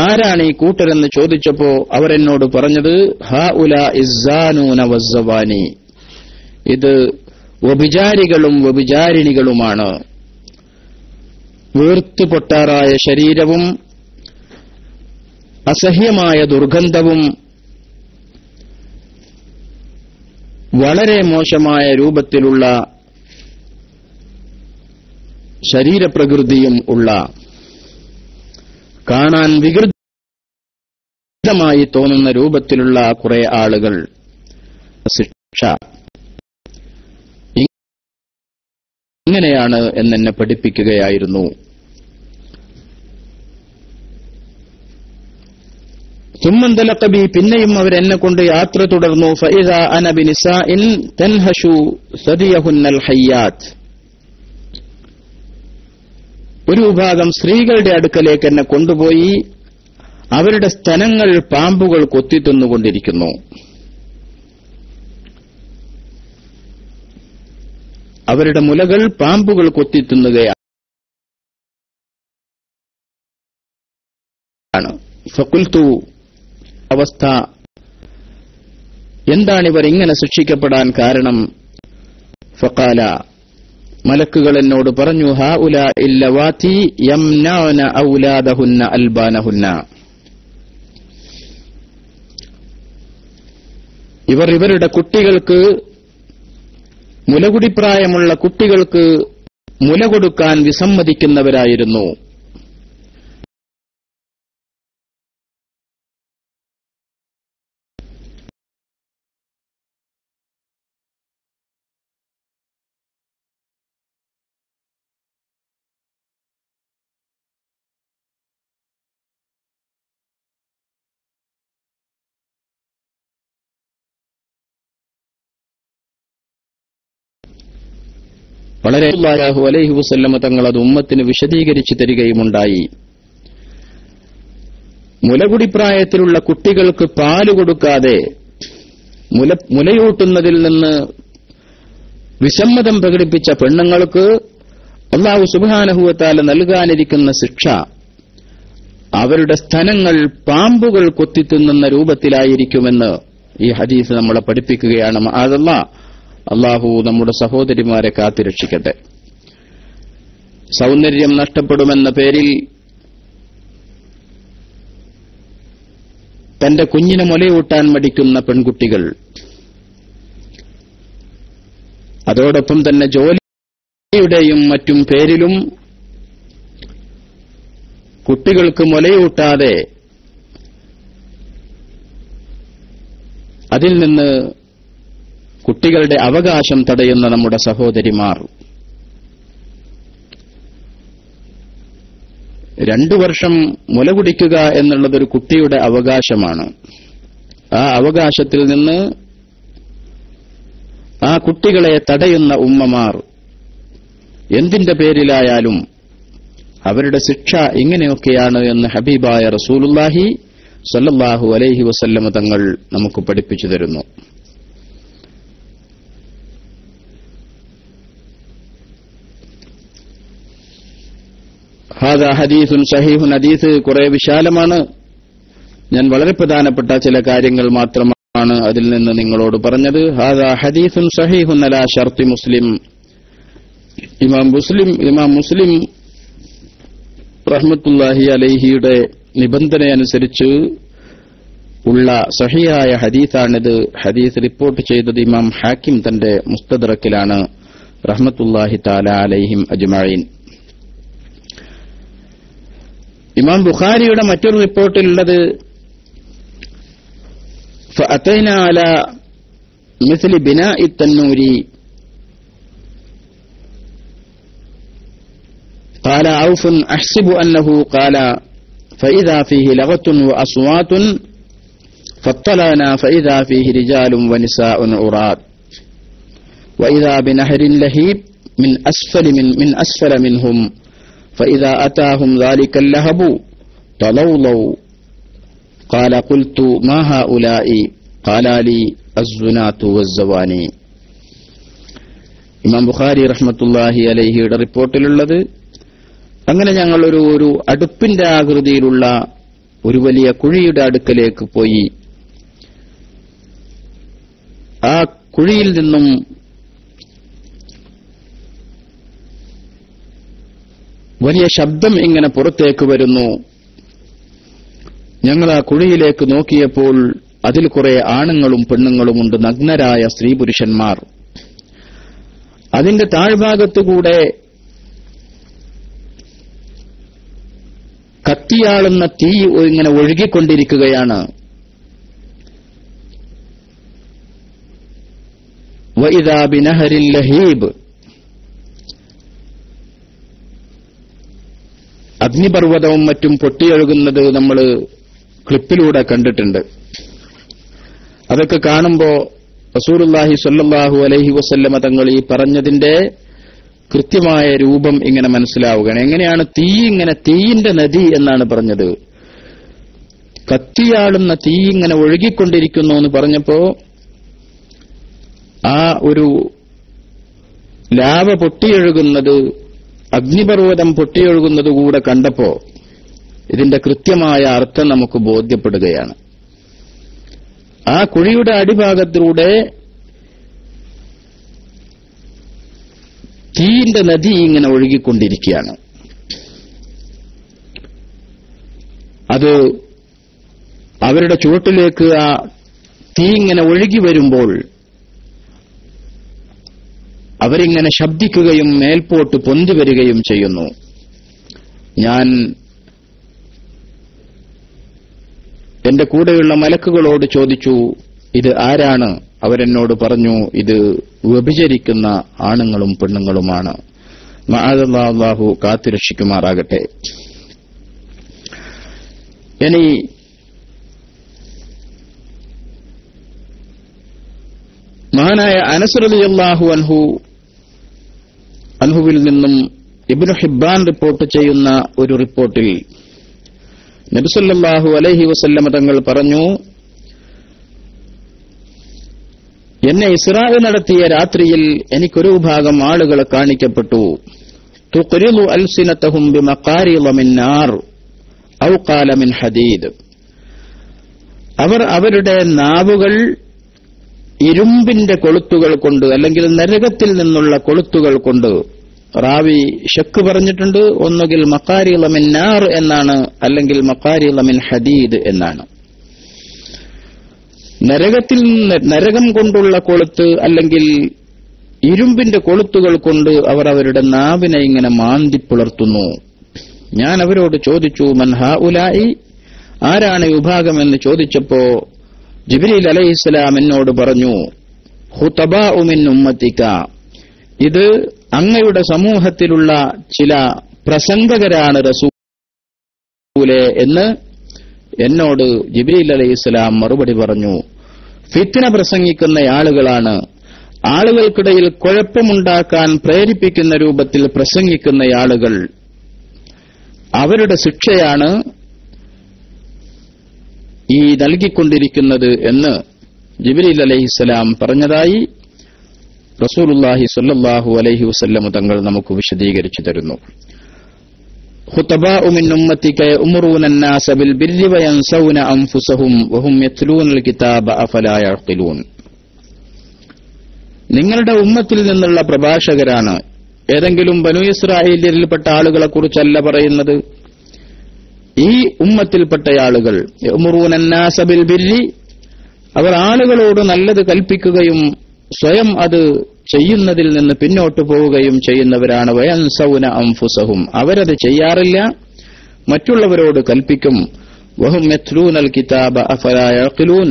ആരാണ് ഈ കൂട്ടരെന്ന് ചോദിച്ചപ്പോ അവരെന്നോട് പറഞ്ഞത്, ഹഉലാഇ ഇസ്സാനൂന വസ്സവാനി, ഇത് വ്യഭിചാരികളും വ്യഭിചാരിണികളുമാണ്. വീർത്തു പൊട്ടാറായ ശരീരവും അസഹ്യമായ ദുർഗന്ധവും വളരെ മോശമായ രൂപത്തിലുള്ള ശരീരപ്രകൃതിയും ഉള്ള, കാണാൻ വികൃതമായി തോന്നുന്ന രൂപത്തിലുള്ള കുറെ ആളുകൾ ശിക്ഷ ഇങ്ങനെയാണ് എന്നെ പഠിപ്പിക്കുകയായിരുന്നു. സുമ്മന്തലഖ ബി, പിന്നെയും അവരെന്നെ കൊണ്ട് യാത്ര തുടർന്നു. ഫഇദാ അന ബിനിസാഇൻ തൻഹശു സദിയഹുന്നൽ ഹയ്യാത്ത്, ഒരു വിഭാഗം സ്ത്രീകളുടെ അടുക്കലേക്ക് എന്നെ കൊണ്ടുപോയി. അവരുടെ സ്തനങ്ങൾ പാമ്പുകൾ കൊത്തിത്തിന്നുകൊണ്ടിരിക്കുന്നു. അവരുടെ മുലകൾ പാമ്പുകൾ കൊത്തിത്തിന്നുകയാണ്. ഫഖുൽതു, അവസ്ഥ എന്താണിവർ ഇങ്ങനെ ശിക്ഷിക്കപ്പെടാൻ കാരണം? ഫഖാല, മലക്കുകൾ എന്നോട് പറഞ്ഞു, ഹഉലാഇ ലവാതി യംനഉന ഔലാദഹുന്ന അൽബാനഹുന്ന, ഇവരുടെ കുട്ടികൾക്ക്, മുലകുടിപ്രായമുള്ള കുട്ടികൾക്ക് മുല കൊടുക്കാൻ വിസമ്മതിക്കുന്നവരായിരുന്നു. വളരെ സല്ലല്ലാഹു അലൈഹി വസല്ലമ തങ്ങൾ അത് ഉമ്മത്തിന് വിശദീകരിച്ചു തരികയുമുണ്ടായി. മുലകുടിപ്രായത്തിലുള്ള കുട്ടികൾക്ക് പാല് കൊടുക്കാതെ മുലയൂട്ടുന്നതിൽ നിന്ന് വിസമ്മതം പ്രകടിപ്പിച്ച പെണ്ണുങ്ങൾക്ക് അല്ലാഹു സുബ്ഹാനഹു വ തആല നൽകാനിരിക്കുന്ന ശിക്ഷ അവരുടെ സ്തനങ്ങൾ പാമ്പുകൾ കൊത്തിത്തിന്നുന്ന രൂപത്തിലായിരിക്കുമെന്ന് ഈ ഹദീസ് നമ്മളെ പഠിപ്പിക്കുകയാണ്. അല്ലാഹു നമ്മുടെ സഹോദരിമാരെ കാത്തുരക്ഷിക്കട്ടെ. സൗന്ദര്യം നഷ്ടപ്പെടുമെന്ന പേരിൽ തന്റെ കുഞ്ഞിനെ മുലയൂട്ടാൻ മടിക്കുന്ന പെൺകുട്ടികൾ, അതോടൊപ്പം തന്നെ ജോലിയുടെയും മറ്റും പേരിലും കുട്ടികൾക്ക് മുലയൂട്ടാതെ അതിൽ നിന്ന് കുട്ടികളുടെ അവകാശം തടയുന്ന നമ്മുടെ സഹോദരിമാർ, 2 വർഷം മുല കുടിക്കുക എന്നുള്ളതൊരു കുട്ടിയുടെ അവകാശമാണ്. ആ അവകാശത്തിൽ നിന്ന് ആ കുട്ടികളെ തടയുന്ന ഉമ്മമാർ എന്തിന്റെ പേരിലായാലും അവരുടെ ശിക്ഷ ഇങ്ങനെയൊക്കെയാണ് എന്ന് ഹബീബായ റസൂലുള്ളാഹി സ്വല്ലല്ലാഹു അലൈഹി വസല്ലമ തങ്ങൾ നമുക്ക് പഠിപ്പിച്ചു തരുന്നു. ഹാദാ ഹദീസുൻ സഹീഹുൻ. ഹദീസ് കുറെ വിശാലമാണ്. ഞാൻ വളരെ പ്രധാനപ്പെട്ട ചില കാര്യങ്ങൾ മാത്രമാണ് അതിൽ നിന്ന് നിങ്ങളോട് പറഞ്ഞത്. ഹാദാ ഹദീസുൻ സഹീഹുൻ അലാ ശർത്തി മുസ്ലിം. ഇമാം മുസ്ലിം റഹ്മത്തുള്ളാഹി അലൈഹിയുടെ നിബന്ധനയനുസരിച്ച് ഉള്ള സഹിയായ ഹദീസാണിത്. ഹദീസ് റിപ്പോർട്ട് ചെയ്തത് ഇമാം ഹാക്കിം തന്റെ മുസ്തദ്റക്കിലാണ് റഹ്മത്തുള്ളാഹി തആല അലൈഹിം അജ്മഈൻ. ഇമാം ബുഖാരിയുടെ മറ്റൊരു റിപ്പോർട്ടിലുള്ളത് ഫഅതൈനാ അലാ മിസ്ലി ബിനാഇ തന്നൂരി قال عوف أحسب أنه قال فإذا فيه لغة وأصوات فاطلعنا فإذا فيه رجال ونساء عراة وإذا بنهر لهيب من أسفل منهم فإذا أتاهم ذلك اللهب تلولوا قال قلت ما هؤلاء قال لي الزنات والزواني. ഇമാം ബുഖാരി റഹ്മത്തുള്ളാഹി അലൈഹിയുടെ റിപ്പോർട്ടിലുള്ളത്, അങ്ങനെ ഞങ്ങൾ ഒരു അടുപ്പിന്റെ ആകൃതിയിലുള്ള ഒരു വലിയ കുഴിയുടെ അടുക്കലേക്ക് പോയി. ആ കുഴിയിൽ നിന്നും വലിയ ശബ്ദം ഇങ്ങനെ പുറത്തേക്ക് വരുന്നു. ഞങ്ങൾ ആ കുഴിയിലേക്ക് നോക്കിയപ്പോൾ അതിൽ കുറെ ആണുങ്ങളും പെണ്ണുങ്ങളുമുണ്ട്, നഗ്നരായ സ്ത്രീ പുരുഷന്മാർ. അതിന്റെ താഴ്ഭാഗത്തുകൂടെ കത്തിയാളുന്ന തീ ഇങ്ങനെ ഒഴുകിക്കൊണ്ടിരിക്കുകയാണ്. വഇദാ ബിനഹരിൽ ലഹീബ്, അഗ്നിപർവ്വതവും മറ്റും പൊട്ടിയൊഴുകുന്നത് നമ്മൾ ക്ലിപ്പിലൂടെ കണ്ടിട്ടുണ്ട്. അതൊക്കെ കാണുമ്പോ റസൂലുള്ളാഹി സ്വല്ലല്ലാഹു അലൈഹി വസല്ലമ തങ്ങൾ ഈ പറഞ്ഞതിന്റെ കൃത്യമായ രൂപം ഇങ്ങനെ മനസ്സിലാവുകയാണ്. എങ്ങനെയാണ് ഇങ്ങനെ തീയിന്റെ നദി എന്നാണ് പറഞ്ഞത്. കത്തിയാളുന്ന തീ ഇങ്ങനെ ഒഴുകിക്കൊണ്ടിരിക്കുന്നു എന്ന് പറഞ്ഞപ്പോ ആ ഒരു ലാവ പൊട്ടിയൊഴുകുന്നത്, അഗ്നിപർവ്വതം പൊട്ടിയൊഴുകുന്നത് കൂടെ കണ്ടപ്പോ ഇതിന്റെ കൃത്യമായ അർത്ഥം നമുക്ക് ബോധ്യപ്പെടുകയാണ്. ആ കുഴിയുടെ അടിഭാഗത്തിലൂടെ തീയിന്റെ നദി ഇങ്ങനെ ഒഴുകിക്കൊണ്ടിരിക്കുകയാണ്. അത് അവരുടെ ചുവട്ടിലേക്ക് ആ തീ ഇങ്ങനെ ഒഴുകി വരുമ്പോൾ അവരിങ്ങനെ ശബ്ദിക്കുകയും മേൽപോട്ട് പൊന്തി വരികയും ചെയ്യുന്നു. ഞാൻ എന്റെ കൂടെയുള്ള മലക്കുകളോട് ചോദിച്ചു, ഇത് ആരാണ്? അവരെന്നോട് പറഞ്ഞു, ഇത് വ്യഭിചരിക്കുന്ന ആണുങ്ങളും പെണ്ണുങ്ങളുമാണ്. മഅദല്ലാഹ്, അല്ലാഹു കാത്തുരക്ഷിക്കുമാറാകട്ടെ. ഇനി മഹാനായ അനസ് റളിയല്ലാഹു അൻഹുവിൽ നിന്നും ഇബ്നു ഹിബ്ബാൻ റിപ്പോർട്ട് ചെയ്യുന്ന ഒരു റിപ്പോർട്ടിൽ നബി സല്ലല്ലാഹു അലൈഹി വസല്ലമ തങ്ങൾ പറഞ്ഞു, എന്നെ ഇസ്രാ നടത്തിയ രാത്രിയിൽ എനിക്കൊരു ഭാഗം ആളുകളെ കാണിക്കപ്പെട്ടു. തുഖ്രിദു അൽസിനതഹും ബിമഖാരിള മിൻ നാർ ഔ ഖാല മിൻ ഹദീദ്. അവർ അവരുടെ നാവുകൾ ഇരുമ്പിന്റെ കൊളുത്തുകൾ കൊണ്ട്, അല്ലെങ്കിൽ നരകത്തിൽ നിന്നുള്ള കൊളുത്തുകൾ കൊണ്ട്, റാവി ശക്ക് പറഞ്ഞിട്ടുണ്ട്, ഒന്നുകിൽ മഖാരിള മിൻ നാർ എന്നാണ്, അല്ലെങ്കിൽ മഖാരിള മിൻ ഹദീദ് എന്നാണ്. നരകം കൊണ്ടുള്ള കൊളുത്ത് അല്ലെങ്കിൽ ഇരുമ്പിന്റെ കൊളുത്തുകൾ കൊണ്ട് അവർ അവരുടെ നാവിനെ ഇങ്ങനെ മാന്തി പുലർത്തുന്നു. ഞാൻ അവരോട് ചോദിച്ചു, മൻ ഹഉലാഇ, ആരാണ് വിഭാഗം എന്ന് ചോദിച്ചപ്പോ ജിബ്രീൽ അലൈഹിസ്സലാം എന്നോട് പറഞ്ഞു, ഖുതബാഉ മിൻ ഉമ്മത്തിക, ഇത് അങ്ങയുടെ സമൂഹത്തിലുള്ള ചില പ്രസംഗകരാണ് റസൂലേ എന്ന് എന്നോട് ജിബ്രീൽ അലൈഹിസ്സലാം മറുപടി പറഞ്ഞു. ഫിത്ന പ്രസംഗിക്കുന്ന ആളുകളാണ്, ആളുകൾക്കിടയിൽ കുഴപ്പമുണ്ടാക്കാൻ പ്രേരിപ്പിക്കുന്ന രൂപത്തിൽ പ്രസംഗിക്കുന്ന ആളുകൾ, അവരുടെ ശിക്ഷയാണ് ഈ നൽകിക്കൊണ്ടിരിക്കുന്നത് എന്ന് ജിബ്രീൽ അലൈഹിസ്സലാം പറഞ്ഞതായി റസൂലുള്ളാഹി സ്വല്ലല്ലാഹു അലൈഹി വസല്ലം തങ്ങൾ നമുക്ക് വിശദീകരിച്ചു തരുന്നു. ഖുതബാഉ മിൻ ഉമ്മത്തിക യഅ്മുറൂന അന്നാസ ബിൽ ബിർരി വയൻസൗന അൻഫുസഹും വഹും യത്ലൂനൽ കിതാബ അഫലാ യഅഖിലൂൻ. നിങ്ങളുടെ ഉമ്മത്തിൽ നിന്നുള്ള പ്രഭാഷകരാണ്. ഏതെങ്കിലും ബനൂ ഇസ്രായേലിൽപ്പെട്ട ആളുകളെ കുറിച്ചല്ല പറയുന്നത്. ഈ ഉമ്മത്തിൽപ്പെട്ട ആളുകൾ യഅ്മുറൂന അന്നാസ ബിൽ ബിർരി, അവർ ആളുകളോട് നല്ലത് കൽപ്പിക്കുകയും സ്വയം അത് ചെയ്യുന്നതിൽ നിന്ന് പിന്നോട്ടു പോവുകയും ചെയ്യുന്നവരാണ്. വയൻസൗന അൻഫുസഹും, അവരത് ചെയ്യാറില്ല, മറ്റുള്ളവരോട് കൽപ്പിക്കും. വഹും യത്ലൂനൽ കിതാബ അഫലാ യഅഖിലൂൻ,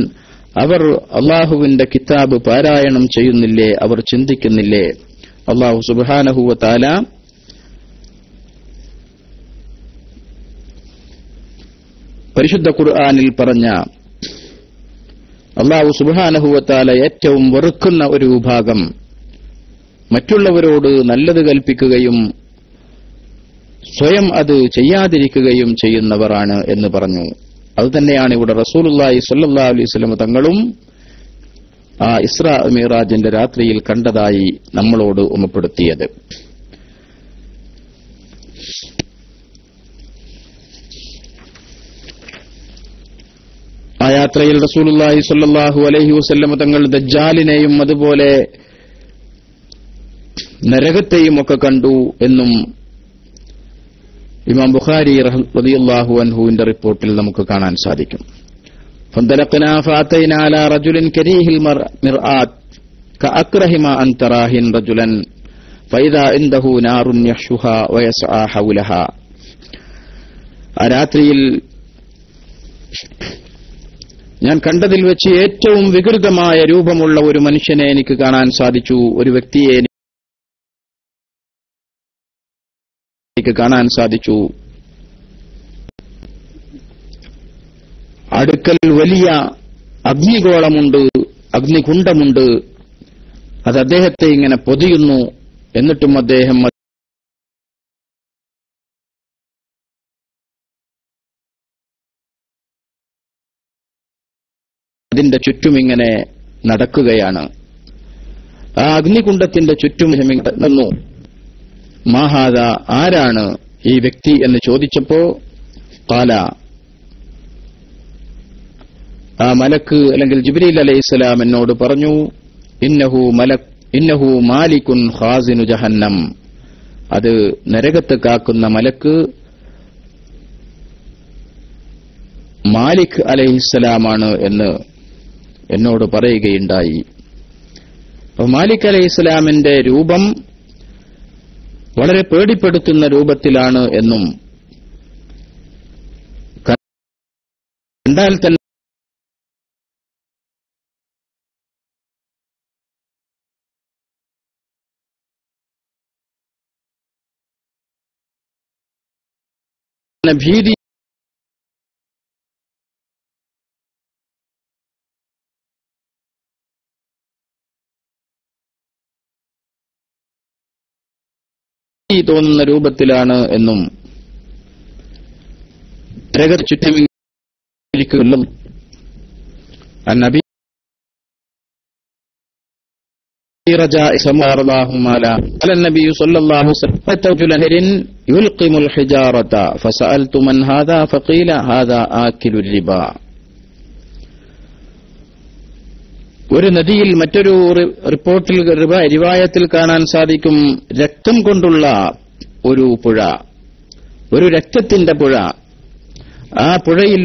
അവർ അല്ലാഹുവിന്റെ കിതാബ് പാരായണം ചെയ്യുന്നില്ലേ, അവർ ചിന്തിക്കുന്നില്ലേ? അല്ലാഹു സുബ്ഹാനഹു വ തആല പരിശുദ്ധ ഖുർആനിൽ പറഞ്ഞ, അല്ലാഹു സുബ്ഹാനഹു വ തആല ഏറ്റവും വെറുക്കുന്ന ഒരു വിഭാഗം മറ്റുള്ളവരോട് നല്ലത് കൽപ്പിക്കുകയും സ്വയം അത് ചെയ്യാതിരിക്കുകയും ചെയ്യുന്നവരാണ് എന്ന് പറഞ്ഞു. അതുതന്നെയാണ് ഇവിടെ റസൂലുള്ളാഹി സ്വല്ലല്ലാഹു അലൈഹി വസല്ലം തങ്ങളും ആ ഇസ്രാ മിഅ്റാജിന്റെ രാത്രിയിൽ കണ്ടതായി നമ്മളോട് ഓർമ്മപ്പെടുത്തിയത്. ആ യാത്രയിൽ റസൂലുള്ളാഹി സ്വല്ലല്ലാഹു അലൈഹി വസല്ലം തങ്ങൾ ദജ്ജാലിനെയും അതുപോലെ നരകത്തെയും ഒക്കെ കണ്ടു എന്നും ഇമാം ബുഖാരി റളിയല്ലാഹു അൻഹുവിന്റെ റിപ്പോർട്ടിൽ നമുക്ക് കാണാൻ സാധിക്കും. ഫന്തലഖനാ ഫഅതൈനാ അലാ റജുലിൻ കരീഹിൽ മിർആത്ത് കഅക്റഹി മാ അൻ തറാഹിൻ റജുലൻ ഫഇദാ ഇൻദഹു നാറുൻ യഹ്ഷുഹാ വയസ്ആ ഹൗലഹാ. ആ രാത്രിയിൽ ഞാൻ കണ്ടതിൽ വെച്ച് ഏറ്റവും വികൃതമായ രൂപമുള്ള ഒരു മനുഷ്യനെ എനിക്ക് കാണാൻ സാധിച്ചു, ഒരു വ്യക്തിയെ എനിക്ക് കാണാൻ സാധിച്ചു. അടുക്കൽ വലിയ അഗ്നിഗോളമുണ്ട്, അഗ്നികുണ്ഡമുണ്ട്, അത് അദ്ദേഹത്തെ ഇങ്ങനെ പൊതിയുന്നു. എന്നിട്ടും അദ്ദേഹം അതിന്റെ ചുറ്റും ഇങ്ങനെ നടക്കുകയാണ്. ആ അഗ്നികുണ്ഡത്തിന്റെ ചുറ്റും നിന്നു. മാഹാദ, ആരാണ് ഈ വ്യക്തി എന്ന് ചോദിച്ചപ്പോ ഖാല, ആ മലക്ക് അല്ലെങ്കിൽ ജിബ്രീൽ അലൈഹിസ്സലാം എന്നോട് പറഞ്ഞു, ഇന്നഹു മാലികുൻ ഖാസിനു ജഹന്നം, അത് നരകത്തെ കാക്കുന്ന മലക്ക് മാലിക് അലൈഹിസ്സലാമാണ് എന്ന് എന്നോട് പറയുകയുണ്ടായി. മാലിക് അലൈഹിസ്സലാമിന്റെ രൂപം വളരെ പേടിപ്പെടുത്തുന്ന രൂപത്തിലാണ് എന്നും കണ്ടാൽ തന്നെ ഭീതി തോന്നുന്ന രൂപത്തിലാണ് എന്നും ചുറ്റുമിരിക്കും. رجاء سمار اللهم على النبي صلى الله عليه وسلم رجل يلقم الحجارة فسألت من هذا فقيل هذا آكل الربا. ഒരു നദിയിൽ മറ്റൊരു റിപ്പോർട്ടിൽ റിവായത്തിൽ കാണാൻ സാധിക്കും രക്തം കൊണ്ടുള്ള ഒരു പുഴ, ഒരു രക്തത്തിന്റെ പുഴ. ആ പുഴയിൽ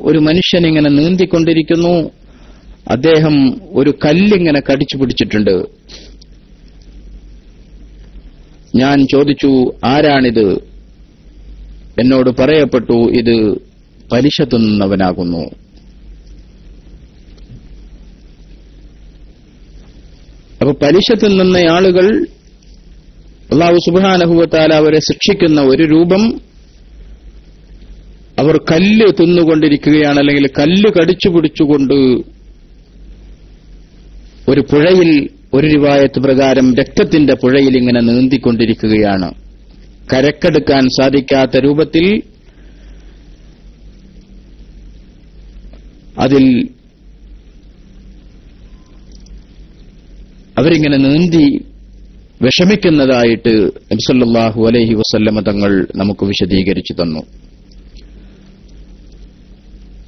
ഒരു മനുഷ്യൻ ഇങ്ങനെ നീന്തിക്കൊണ്ടിരിക്കുന്നു. അദ്ദേഹം ഒരു കല്ലിങ്ങനെ കടിച്ചു പിടിച്ചിട്ടുണ്ട്. ഞാൻ ചോദിച്ചു, ആരാണിത്? എന്നോട് പറയപ്പെട്ടു, ഇത് പലിശ തിന്നുന്നവനാകുന്നു. അപ്പൊ പലിശ തിന്നുന്ന ആളുകൾ അല്ലാഹു സുബ്ഹാനഹു വ തആല അവരെ ശിക്ഷിക്കുന്ന ഒരു രൂപം, അവർ കല്ല് തിന്നുകൊണ്ടിരിക്കുകയാണ്, അല്ലെങ്കിൽ കല്ല് കടിച്ചു പിടിച്ചുകൊണ്ട് ഒരു പുഴയിൽ, ഒരു റിവായത്ത് പ്രകാരം രക്തത്തിന്റെ പുഴയിൽ ഇങ്ങനെ നീന്തിക്കൊണ്ടിരിക്കുകയാണ്. കരക്കെടുക്കാൻ സാധിക്കാത്ത രൂപത്തിൽ അതിൽ അവരിങ്ങനെ നീന്തി വിഷമിക്കുന്നതായിട്ട് നബി സല്ലല്ലാഹു അലൈഹി വസല്ലമ തങ്ങൾ നമുക്ക് വിശദീകരിച്ചു തന്നു.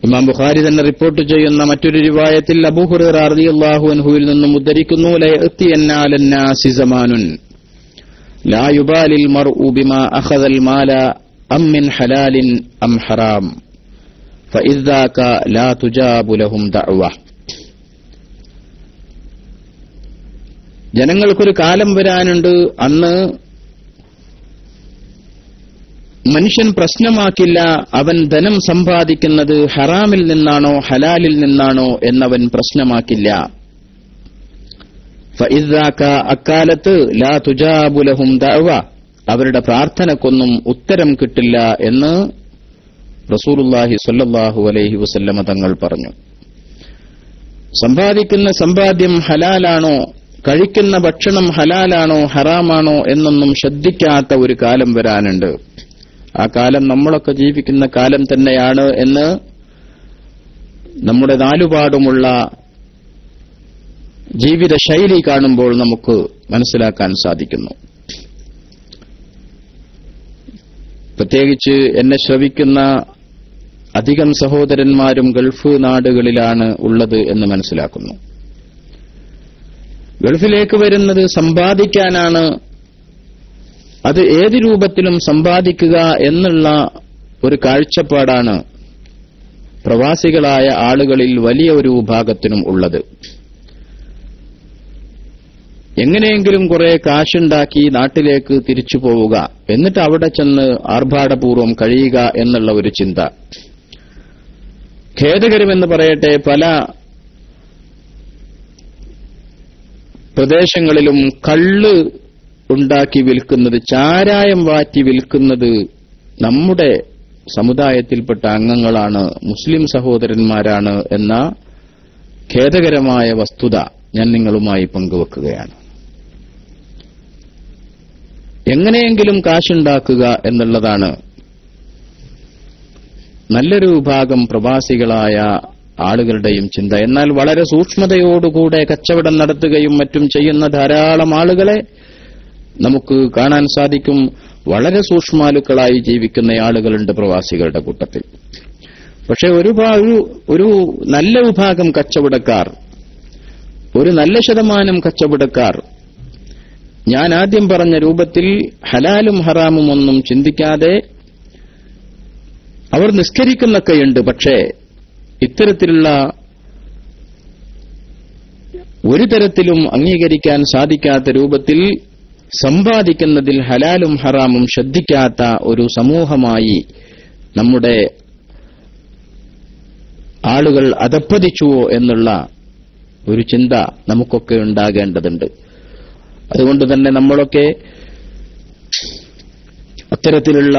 ഇമാം ബുഖാരി തന്നെ റിപ്പോർട്ട് ചെയ്യുന്ന മറ്റൊരു റിവായത്തിൽ അബൂ ഹുറൈറ റളിയല്ലാഹു അൻഹുവിൽ നിന്നും ഉദ്ധരിക്കുന്നു, ലയഅതിയന്ന അലന്നാസി സമാനുൻ ലാ യുബാലിൽ മർഉ ബിമാ അഖദൽ മാല അം മിൻ ഹലാലിൻ അം ഹറാം ഫഇദാക ലാ തുജാബു ലഹും ദഅവ. ജനങ്ങൾക്കൊരു കാലം വരാനുണ്ട്, അന്ന് മനുഷ്യൻ പ്രശ്നമാക്കില്ല അവൻ ധനം സമ്പാദിക്കുന്നത് ഹറാമിൽ നിന്നാണോ ഹലാലിൽ നിന്നാണോ എന്നവൻ പ്രശ്നമാക്കില്ല. ഫഇദാക അക്കാലത്ത് ലാ തുജാബു ലഹും ദഅവ, അവരുടെ പ്രാർത്ഥനക്കൊന്നും ഉത്തരം കിട്ടില്ല എന്ന് റസൂലുള്ളാഹി സ്വല്ലല്ലാഹു അലൈഹി വസല്ലമ തങ്ങൾ പറഞ്ഞു. സമ്പാദിക്കുന്ന സമ്പാദ്യം ഹലാലാണോ, കഴിക്കുന്ന ഭക്ഷണം ഹലാലാണോ ഹറാമാണോ എന്നൊന്നും ശ്രദ്ധിക്കാത്ത ഒരു കാലം വരാനുണ്ട്. ആ കാലം നമ്മളൊക്കെ ജീവിക്കുന്ന കാലം തന്നെയാണ് എന്ന് നമ്മുടെ നാലുപാടുമുള്ള ജീവിത ശൈലി കാണുമ്പോൾ നമുക്ക് മനസ്സിലാക്കാൻ സാധിക്കുന്നു. പ്രത്യേകിച്ച് എന്നെ ശ്രവിക്കുന്ന അധികം സഹോദരന്മാരും ഗൾഫ് നാടുകളിലാണ് ഉള്ളത് എന്ന് മനസ്സിലാക്കുന്നു. ഗൾഫിലേക്ക് വരുന്നത് സമ്പാദിക്കാനാണ്, അത് ഏത് രൂപത്തിലും സമ്പാദിക്കുക എന്നുള്ള ഒരു കാഴ്ചപ്പാടാണ് പ്രവാസികളായ ആളുകളിൽ വലിയ ഒരു വിഭാഗത്തിനും ഉള്ളത്. എങ്ങനെയെങ്കിലും കുറെ കാശുണ്ടാക്കി നാട്ടിലേക്ക് തിരിച്ചു പോവുക, എന്നിട്ട് അവിടെ ചെന്ന് ആർഭാടപൂർവ്വം കഴിയുക എന്നുള്ള ഒരു ചിന്ത. ഖേദകരമെന്ന് പറയട്ടെ, പല പ്രദേശങ്ങളിലും കള്ള് ഉണ്ടാക്കി വിൽക്കുന്നത്, ചാരായം വാറ്റി വിൽക്കുന്നത് നമ്മുടെ സമുദായത്തിൽപ്പെട്ട അംഗങ്ങളാണ്, മുസ്ലിം സഹോദരന്മാരാണ് എന്ന ഖേദകരമായ വസ്തുത ഞാൻ നിങ്ങളുമായി പങ്കുവെക്കുകയാണ്. എങ്ങനെയെങ്കിലും കാശുണ്ടാക്കുക എന്നുള്ളതാണ് നല്ലൊരു വിഭാഗം പ്രവാസികളായ ആളുകളുടെയും ചിന്ത. എന്നാൽ വളരെ സൂക്ഷ്മതയോടുകൂടെ കച്ചവടം നടത്തുകയും മറ്റും ചെയ്യുന്ന ധാരാളം ആളുകളെ നമുക്ക് കാണാൻ സാധിക്കും. വളരെ സൂക്ഷ്മാലുക്കളായി ജീവിക്കുന്ന ആളുകളുണ്ട് പ്രവാസികളുടെ കൂട്ടത്തിൽ. പക്ഷെ ഒരു നല്ല വിഭാഗം കച്ചവടക്കാർ, ഒരു നല്ല ശതമാനം കച്ചവടക്കാർ ഞാൻ ആദ്യം പറഞ്ഞ രൂപത്തിൽ ഹലാലും ഹറാമും ഒന്നും ചിന്തിക്കാതെ അവർ നിസ്കരിക്കുന്നൊക്കെയുണ്ട്. പക്ഷേ ഇത്തരത്തിലുള്ള ഒരു തരത്തിലും അംഗീകരിക്കാൻ സാധിക്കാത്ത രൂപത്തിൽ സമ്പാദിക്കുന്നതിൽ ഹലാലും ഹറാമും ശ്രദ്ധിക്കാത്ത ഒരു സമൂഹമായി നമ്മുടെ ആളുകൾ അധപ്പതിച്ചുവോ എന്നുള്ള ഒരു ചിന്ത നമുക്കൊക്കെ ഉണ്ടാകേണ്ടതുണ്ട്. അതുകൊണ്ട് തന്നെ നമ്മളൊക്കെ അത്തരത്തിലുള്ള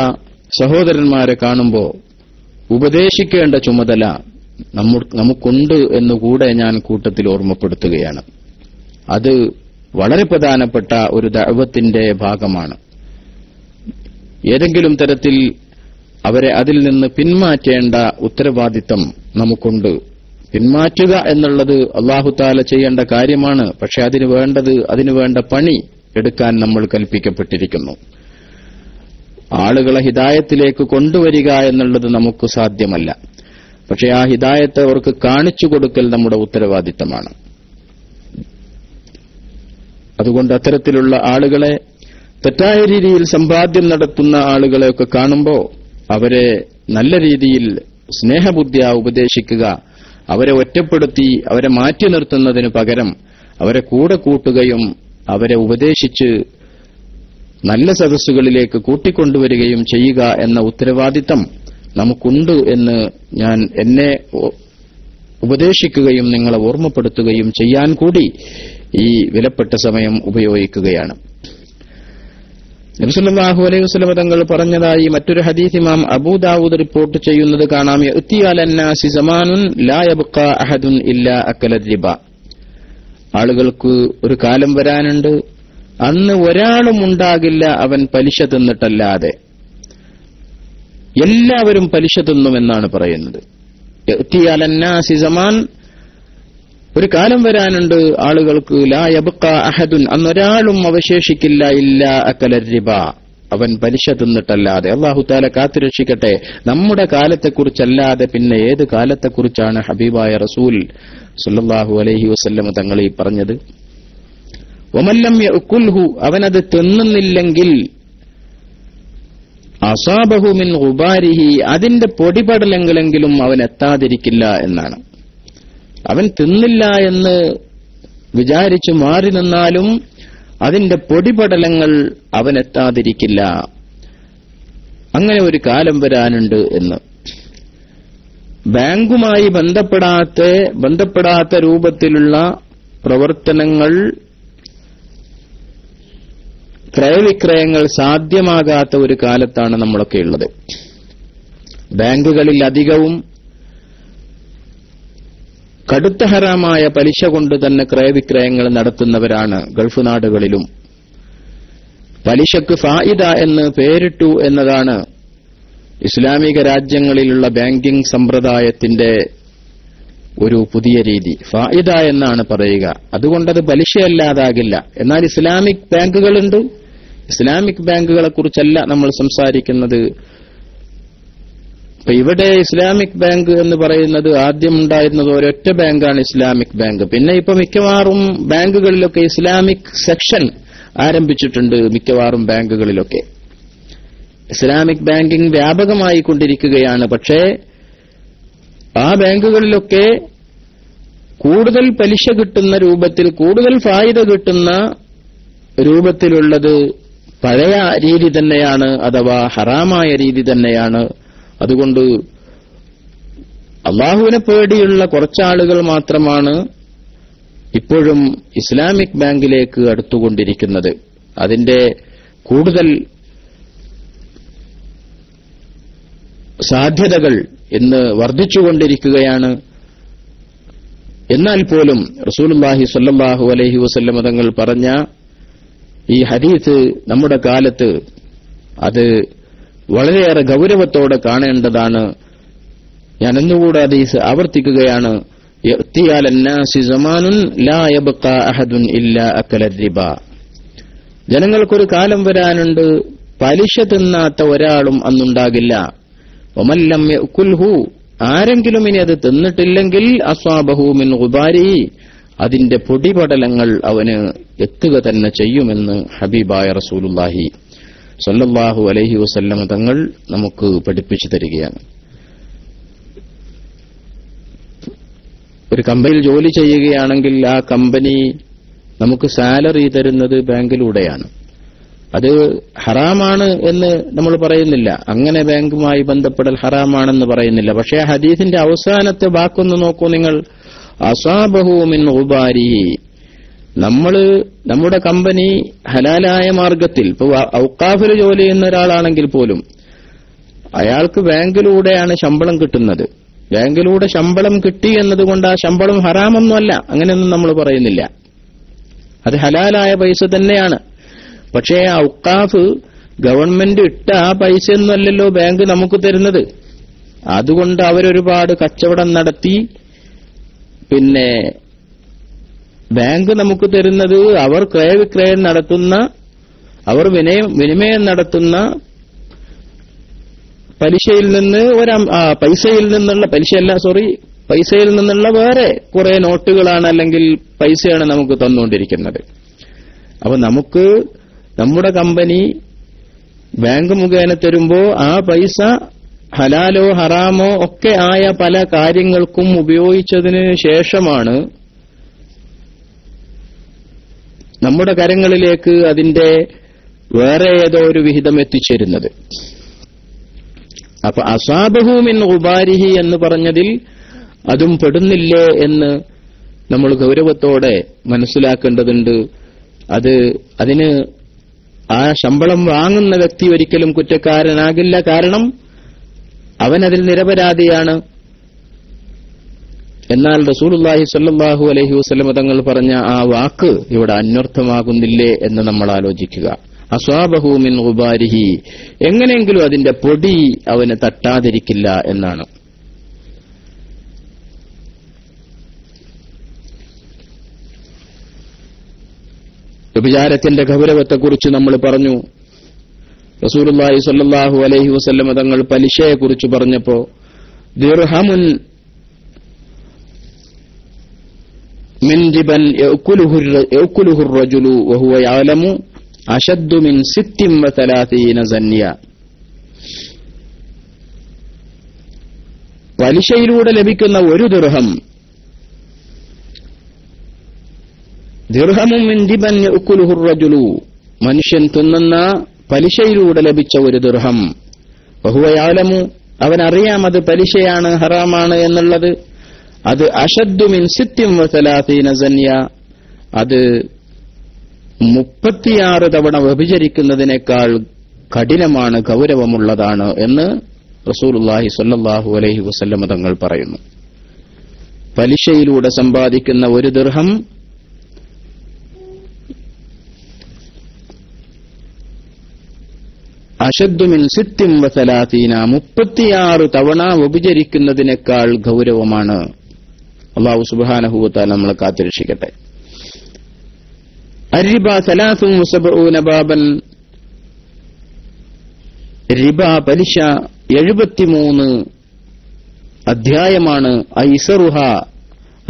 സഹോദരന്മാരെ കാണുമ്പോൾ ഉപദേശിക്കേണ്ട ചുമതല നമുക്കുണ്ട് എന്നുകൂടെ ഞാൻ കൂട്ടത്തിൽ ഓർമ്മപ്പെടുത്തുകയാണ്. അത് വളരെ പ്രധാനപ്പെട്ട ഒരു ദഅവത്തിന്റെ ഭാഗമാണ്. ഏതെങ്കിലും തരത്തിൽ അവരെ അതിൽ നിന്ന് പിന്മാറ്റേണ്ട ഉത്തരവാദിത്തം നമുക്കുണ്ട്. പിന്മാറ്റുക എന്നുള്ളത് അല്ലാഹു തആല ചെയ്യേണ്ട കാര്യമാണ്. പക്ഷെ അതിനു വേണ്ട പണി എടുക്കാൻ നമ്മൾ കൽപ്പിക്കപ്പെട്ടിരിക്കുന്നു. ആളുകളെ ഹിദായത്തിലേക്ക് കൊണ്ടുവരിക എന്നുള്ളത് നമുക്ക് സാധ്യമല്ല. പക്ഷെ ആ ഹിദായത്ത് അവർക്ക് കാണിച്ചു കൊടുക്കൽ നമ്മുടെ ഉത്തരവാദിത്തമാണ്. അതുകൊണ്ട് അത്തരത്തിലുള്ള ആളുകളെ, തെറ്റായ രീതിയിൽ സമ്പാദ്യം നടത്തുന്ന ആളുകളെയൊക്കെ കാണുമ്പോൾ അവരെ നല്ല രീതിയിൽ സ്നേഹബുദ്ധിയാ ഉപദേശിക്കുക. അവരെ ഒറ്റപ്പെടുത്തി അവരെ മാറ്റി നിർത്തുന്നതിനു പകരം അവരെ കൂടെ കൂട്ടുകയും അവരെ ഉപദേശിച്ച് നല്ല സദസ്സുകളിലേക്ക് കൂട്ടിക്കൊണ്ടുവരികയും ചെയ്യുക എന്ന ഉത്തരവാദിത്തം നമുക്കുണ്ട് എന്ന് ഞാൻ എന്നെ ഉപദേശിക്കുകയും നിങ്ങളെ ഓർമ്മപ്പെടുത്തുകയും ചെയ്യാൻ കൂടി ഈ വിലപ്പെട്ട സമയം ഉപയോഗിക്കുകയാണ്. നബി സല്ലല്ലാഹു അലൈഹി വസല്ലം തങ്ങൾ പറഞ്ഞതായി മറ്റൊരു ഹദീസ് ഇമാം അബൂ ദാവൂദ് റിപ്പോർട്ട് ചെയ്യുന്നത് കാണാം. യഅതി അലന്നാസി സമാനുൻ ലാ യബ്ഖാ അഹദുൻ ഇല്ലാ അക്കല റിബ. ആളുകൾക്ക് ഒരു കാലം വരാനുണ്ട്, അന്ന് ഒരാളും ഉണ്ടാകില്ല അവൻ പലിശ തിന്നിട്ടല്ലാതെ. എല്ലാവരും പലിശ തിന്നുമെന്നാണ് പറയുന്നത്. യഅതി അലന്നാസി സമാൻ, ഒരു കാലം വരാനുണ്ട് ആളുകൾക്ക്, ലാ യബ്ഖാ അഹദുൻ, അന്നൊരാളും അവശേഷിക്കില്ല, ഇല്ലാ അക്കല റിബ, അവൻ പലിശ തിന്നിട്ടല്ലാതെ. അല്ലാഹു തആല കാത്തുരക്ഷിക്കട്ടെ. നമ്മുടെ കാലത്തെക്കുറിച്ചല്ലാതെ പിന്നെ ഏത് കാലത്തെക്കുറിച്ചാണ് ഹബീബായ റസൂൽ സല്ലല്ലാഹു അലൈഹി വസല്ലം തങ്ങൾ ഈ പറഞ്ഞത്? വമല്ലം യഅകുൽഹു, അവനത് തിന്നുന്നില്ലെങ്കിൽ, അസാബഹു മിൻ ഗുബാരിഹി, അതിന്റെ പൊടിപടലങ്ങളെങ്കിലും അവൻ എത്താതിരിക്കില്ല എന്നാണ്. അവൻ തിന്നില്ല എന്ന് വിചാരിച്ചു മാറി നിന്നാലും അതിന്റെ പൊടിപടലങ്ങൾ അവനെത്താതിരിക്കില്ല. അങ്ങനെ ഒരു കാലം വരാനുണ്ട് എന്ന്. ബാങ്കുമായി ബന്ധപ്പെടാത്ത രൂപത്തിലുള്ള പ്രവർത്തനങ്ങൾ, ക്രയവിക്രയങ്ങൾ സാധ്യമാകാത്ത ഒരു കാലത്താണ് നമ്മളൊക്കെ ഉള്ളത്. ബാങ്കുകളിൽ അധികവും കടുത്ത ഹറാമായ പലിശ കൊണ്ട് തന്നെ ക്രയവിക്രയങ്ങൾ നടത്തുന്നവരാണ് ഗൾഫ് നാടുകളിലും. പലിശക്ക് ഫായിദ എന്ന് പേരിട്ടു എന്നതാണ് ഇസ്ലാമിക രാജ്യങ്ങളിലുള്ള ബാങ്കിംഗ് സമ്പ്രദായത്തിന്റെ ഒരു പുതിയ രീതി. ഫായിദ എന്നാണ് പറയുക. അതുകൊണ്ടത് പലിശയല്ലാതാകില്ല. എന്നാൽ ഇസ്ലാമിക് ബാങ്കുകളുണ്ട്. ഇസ്ലാമിക് ബാങ്കുകളെ കുറിച്ചല്ല നമ്മൾ സംസാരിക്കുന്നത്. ഇപ്പൊ ഇവിടെ ഇസ്ലാമിക് ബാങ്ക് എന്ന് പറയുന്നത് ആദ്യം ഉണ്ടായിരുന്നത് ഒരൊറ്റ ബാങ്കാണ് ഇസ്ലാമിക് ബാങ്ക്. പിന്നെ ഇപ്പൊ മിക്കവാറും ബാങ്കുകളിലൊക്കെ ഇസ്ലാമിക് സെക്ഷൻ ആരംഭിച്ചിട്ടുണ്ട്. മിക്കവാറും ബാങ്കുകളിലൊക്കെ ഇസ്ലാമിക് ബാങ്കിംഗ് വ്യാപകമായി കൊണ്ടിരിക്കുകയാണ്. പക്ഷേ ആ ബാങ്കുകളിലൊക്കെ കൂടുതൽ പലിശ കിട്ടുന്ന രൂപത്തിൽ, കൂടുതൽ ഫായിദ കിട്ടുന്ന രൂപത്തിലുള്ളത് പഴയ രീതി തന്നെയാണ്, അഥവാ ഹറാമായ രീതി തന്നെയാണ്. അതുകൊണ്ട് അള്ളാഹുവിനെ പേടിയുള്ള കുറച്ചാളുകൾ മാത്രമാണ് ഇപ്പോഴും ഇസ്ലാമിക് ബാങ്കിലേക്ക് അടുത്തുകൊണ്ടിരിക്കുന്നത്. അതിന്റെ കൂടുതൽ സാധ്യതകൾ ഇന്ന് വർദ്ധിച്ചുകൊണ്ടിരിക്കുകയാണ്. എന്നാൽ പോലും റസൂലുള്ളാഹി സ്വല്ലല്ലാഹു അലൈഹി വസല്ലം തങ്ങൾ പറഞ്ഞ ഈ ഹദീസ് നമ്മുടെ കാലത്ത് അത് വളരെയേറെ ഗൗരവത്തോടെ കാണേണ്ടതാണ്. ഞാൻ ഒന്നുകൂടെ ഹദീസ് ആവർത്തിക്കുകയാണ്. യഅതി അലന്നാസി സമാനുൻ ലാ യബ്ഖാ അഹദുൻ ഇല്ലാ അക്കല റിബ. ജനങ്ങൾക്കൊരു കാലം വരാനുണ്ട്, പലിശ തിന്നാത്ത ഒരാളും അന്നുണ്ടാകില്ല. വമല്ലം യഅകുൽഹു, ആരെങ്കിലും ഇനി അത് തിന്നിട്ടില്ലെങ്കിൽ, അസ്വാബഹു മിൻ ഗുബാരി, അതിന്റെ പൊടിപടലങ്ങൾ അവന് എത്തുക തന്നെ ചെയ്യുമെന്ന് ഹബീബായ റസൂലുള്ളാഹി സ്വല്ലല്ലാഹു അലൈഹി വസല്ലം തങ്ങൾ നമുക്ക് പഠിപ്പിച്ചു തരികയാണ്. ഒരു കമ്പനിയിൽ ജോലി ചെയ്യുകയാണെങ്കിൽ ആ കമ്പനി നമുക്ക് സാലറി തരുന്നത് ബാങ്കിലൂടെയാണ്. അത് ഹറാമാണ് എന്ന് നമ്മൾ പറയുന്നില്ല, അങ്ങനെ ബാങ്കുമായി ബന്ധപ്പെടൽ ഹറാമാണെന്ന് പറയുന്നില്ല. പക്ഷേ ആ ഹദീസിന്റെ അവസാനത്തെ വാക്കൊന്ന് നോക്കൂ നിങ്ങൾ, അസാബഹു മിൻ ഉബാരിഹി, നമ്മുടെ കമ്പനി ഹലാലായ മാർഗത്തിൽ, ഇപ്പൊ ഔഖാഫിൽ ജോലി ചെയ്യുന്ന ഒരാളാണെങ്കിൽ പോലും അയാൾക്ക് ബാങ്കിലൂടെയാണ് ശമ്പളം കിട്ടുന്നത്. ബാങ്കിലൂടെ ശമ്പളം കിട്ടി എന്നതുകൊണ്ട് ആ ശമ്പളം ഹറാമൊന്നുമല്ല, അങ്ങനെയൊന്നും നമ്മൾ പറയുന്നില്ല. അത് ഹലാലായ പൈസ തന്നെയാണ്. പക്ഷേ ആ ഔഖാഫ് ഗവൺമെന്റ് ഇട്ട ആ പൈസയൊന്നുമല്ലല്ലോ ബാങ്ക് നമുക്ക് തരുന്നത്. അതുകൊണ്ട് അവരൊരുപാട് കച്ചവടം നടത്തി, പിന്നെ ബാങ്ക് നമുക്ക് തരുന്നത് അവർ ക്രയവിക്രയം നടത്തുന്ന, അവർ വിനിമയം നടത്തുന്ന പലിശയിൽ നിന്ന് പൈസയിൽ നിന്നുള്ള വേറെ കുറെ നോട്ടുകളാണ്, അല്ലെങ്കിൽ പൈസയാണ് നമുക്ക് തന്നുകൊണ്ടിരിക്കുന്നത്. അപ്പൊ നമുക്ക് നമ്മുടെ കമ്പനി ബാങ്ക് മുഖേന തരുമ്പോ ആ പൈസ ഹലാലോ ഹറാമോ ഒക്കെ ആയ പല കാര്യങ്ങൾക്കും ഉപയോഗിച്ചതിന് ശേഷമാണ് നമ്മുടെ കരങ്ങളിലേക്ക് അതിന്റെ വേറെ ഏതോ ഒരു വിഹിതം എത്തിച്ചേരുന്നത്. അപ്പൊ അസാബഹു മിൻ ഉബാരിഹി എന്ന് പറഞ്ഞതിൽ അതും പെടുന്നില്ലേ എന്ന് നമ്മൾ ഗൗരവത്തോടെ മനസ്സിലാക്കേണ്ടതുണ്ട്. അതിന് ആ ശമ്പളം വാങ്ങുന്ന വ്യക്തി ഒരിക്കലും കുറ്റക്കാരനാകില്ല, കാരണം അവനതിൽ നിരപരാധിയാണ്. എന്നാൽ റസൂലുള്ളാഹി സ്വല്ലല്ലാഹു അലൈഹി വസല്ലം തങ്ങൾ പറഞ്ഞ ആ വാക്ക് ഇവിടെ അന്വർത്ഥമാകുന്നില്ലേ എന്ന് നമ്മൾ ആലോചിക്കുക. അസ്വാബഹു മിൻ ഗുബാരിഹി, എങ്ങനെയെങ്കിലും അതിന്റെ പൊടി അവന് തട്ടാതിരിക്കില്ല എന്നാണ്. വ്യഭിചാരത്തിന്റെ ഗൗരവത്തെക്കുറിച്ച് നമ്മൾ പറഞ്ഞു. റസൂലുള്ളാഹി സ്വല്ലല്ലാഹു അലൈഹി വസല്ലം തങ്ങൾ പലിശയെക്കുറിച്ച് പറഞ്ഞപ്പോ ദിർഹമുൻ മിൻ ജിബൻ യഅകുലുഹു الرجുലു വഹുവ യഅലമു അശദ്ദു മിൻ 36 സന്യ. പലിശയിലൂടെ ലഭിക്കുന്ന ഒരു ദിർഹമും മിൻ ജിബൻ യഅകുലുഹു الرجുലു, മനുഷ്യൻ തിന്നുന്ന പലിശയിലൂടെ ലഭിച്ച ഒരു ദിർഹം, വഹുവ യഅലമു, അവനറിയാം അത് പലിശയാണ്, ഹറാമാണ് എന്നുള്ളത്. അത് അശദ്ദു മിൻ 36 സന്യ, അത് 36 തവണ വ്യഭിചരിക്കുന്നതിനേക്കാൾ കഠിനമാണ്, ഗൗരവമുള്ളതാണ് എന്ന് റസൂലുള്ളാഹി സ്വല്ലല്ലാഹു അലൈഹി വസല്ലം തങ്ങൾ പറയുന്നു. പലിശയിലൂടെ സമ്പാദിക്കുന്ന ഒരു ദിർഹം അശദ്ദു മിൻ 36 തവണ വ്യഭിചരിക്കുന്നതിനേക്കാൾ ഗൗരവമാണ്. അല്ലാഹു സുബ്ഹാനഹു വ തആല നമ്മളെ കാത്തുരക്ഷിക്കട്ടെ. الربا 73 ബാബൻ, റിബ പലിശ 73 അധ്യായമാണ്. ഐസറുഹ,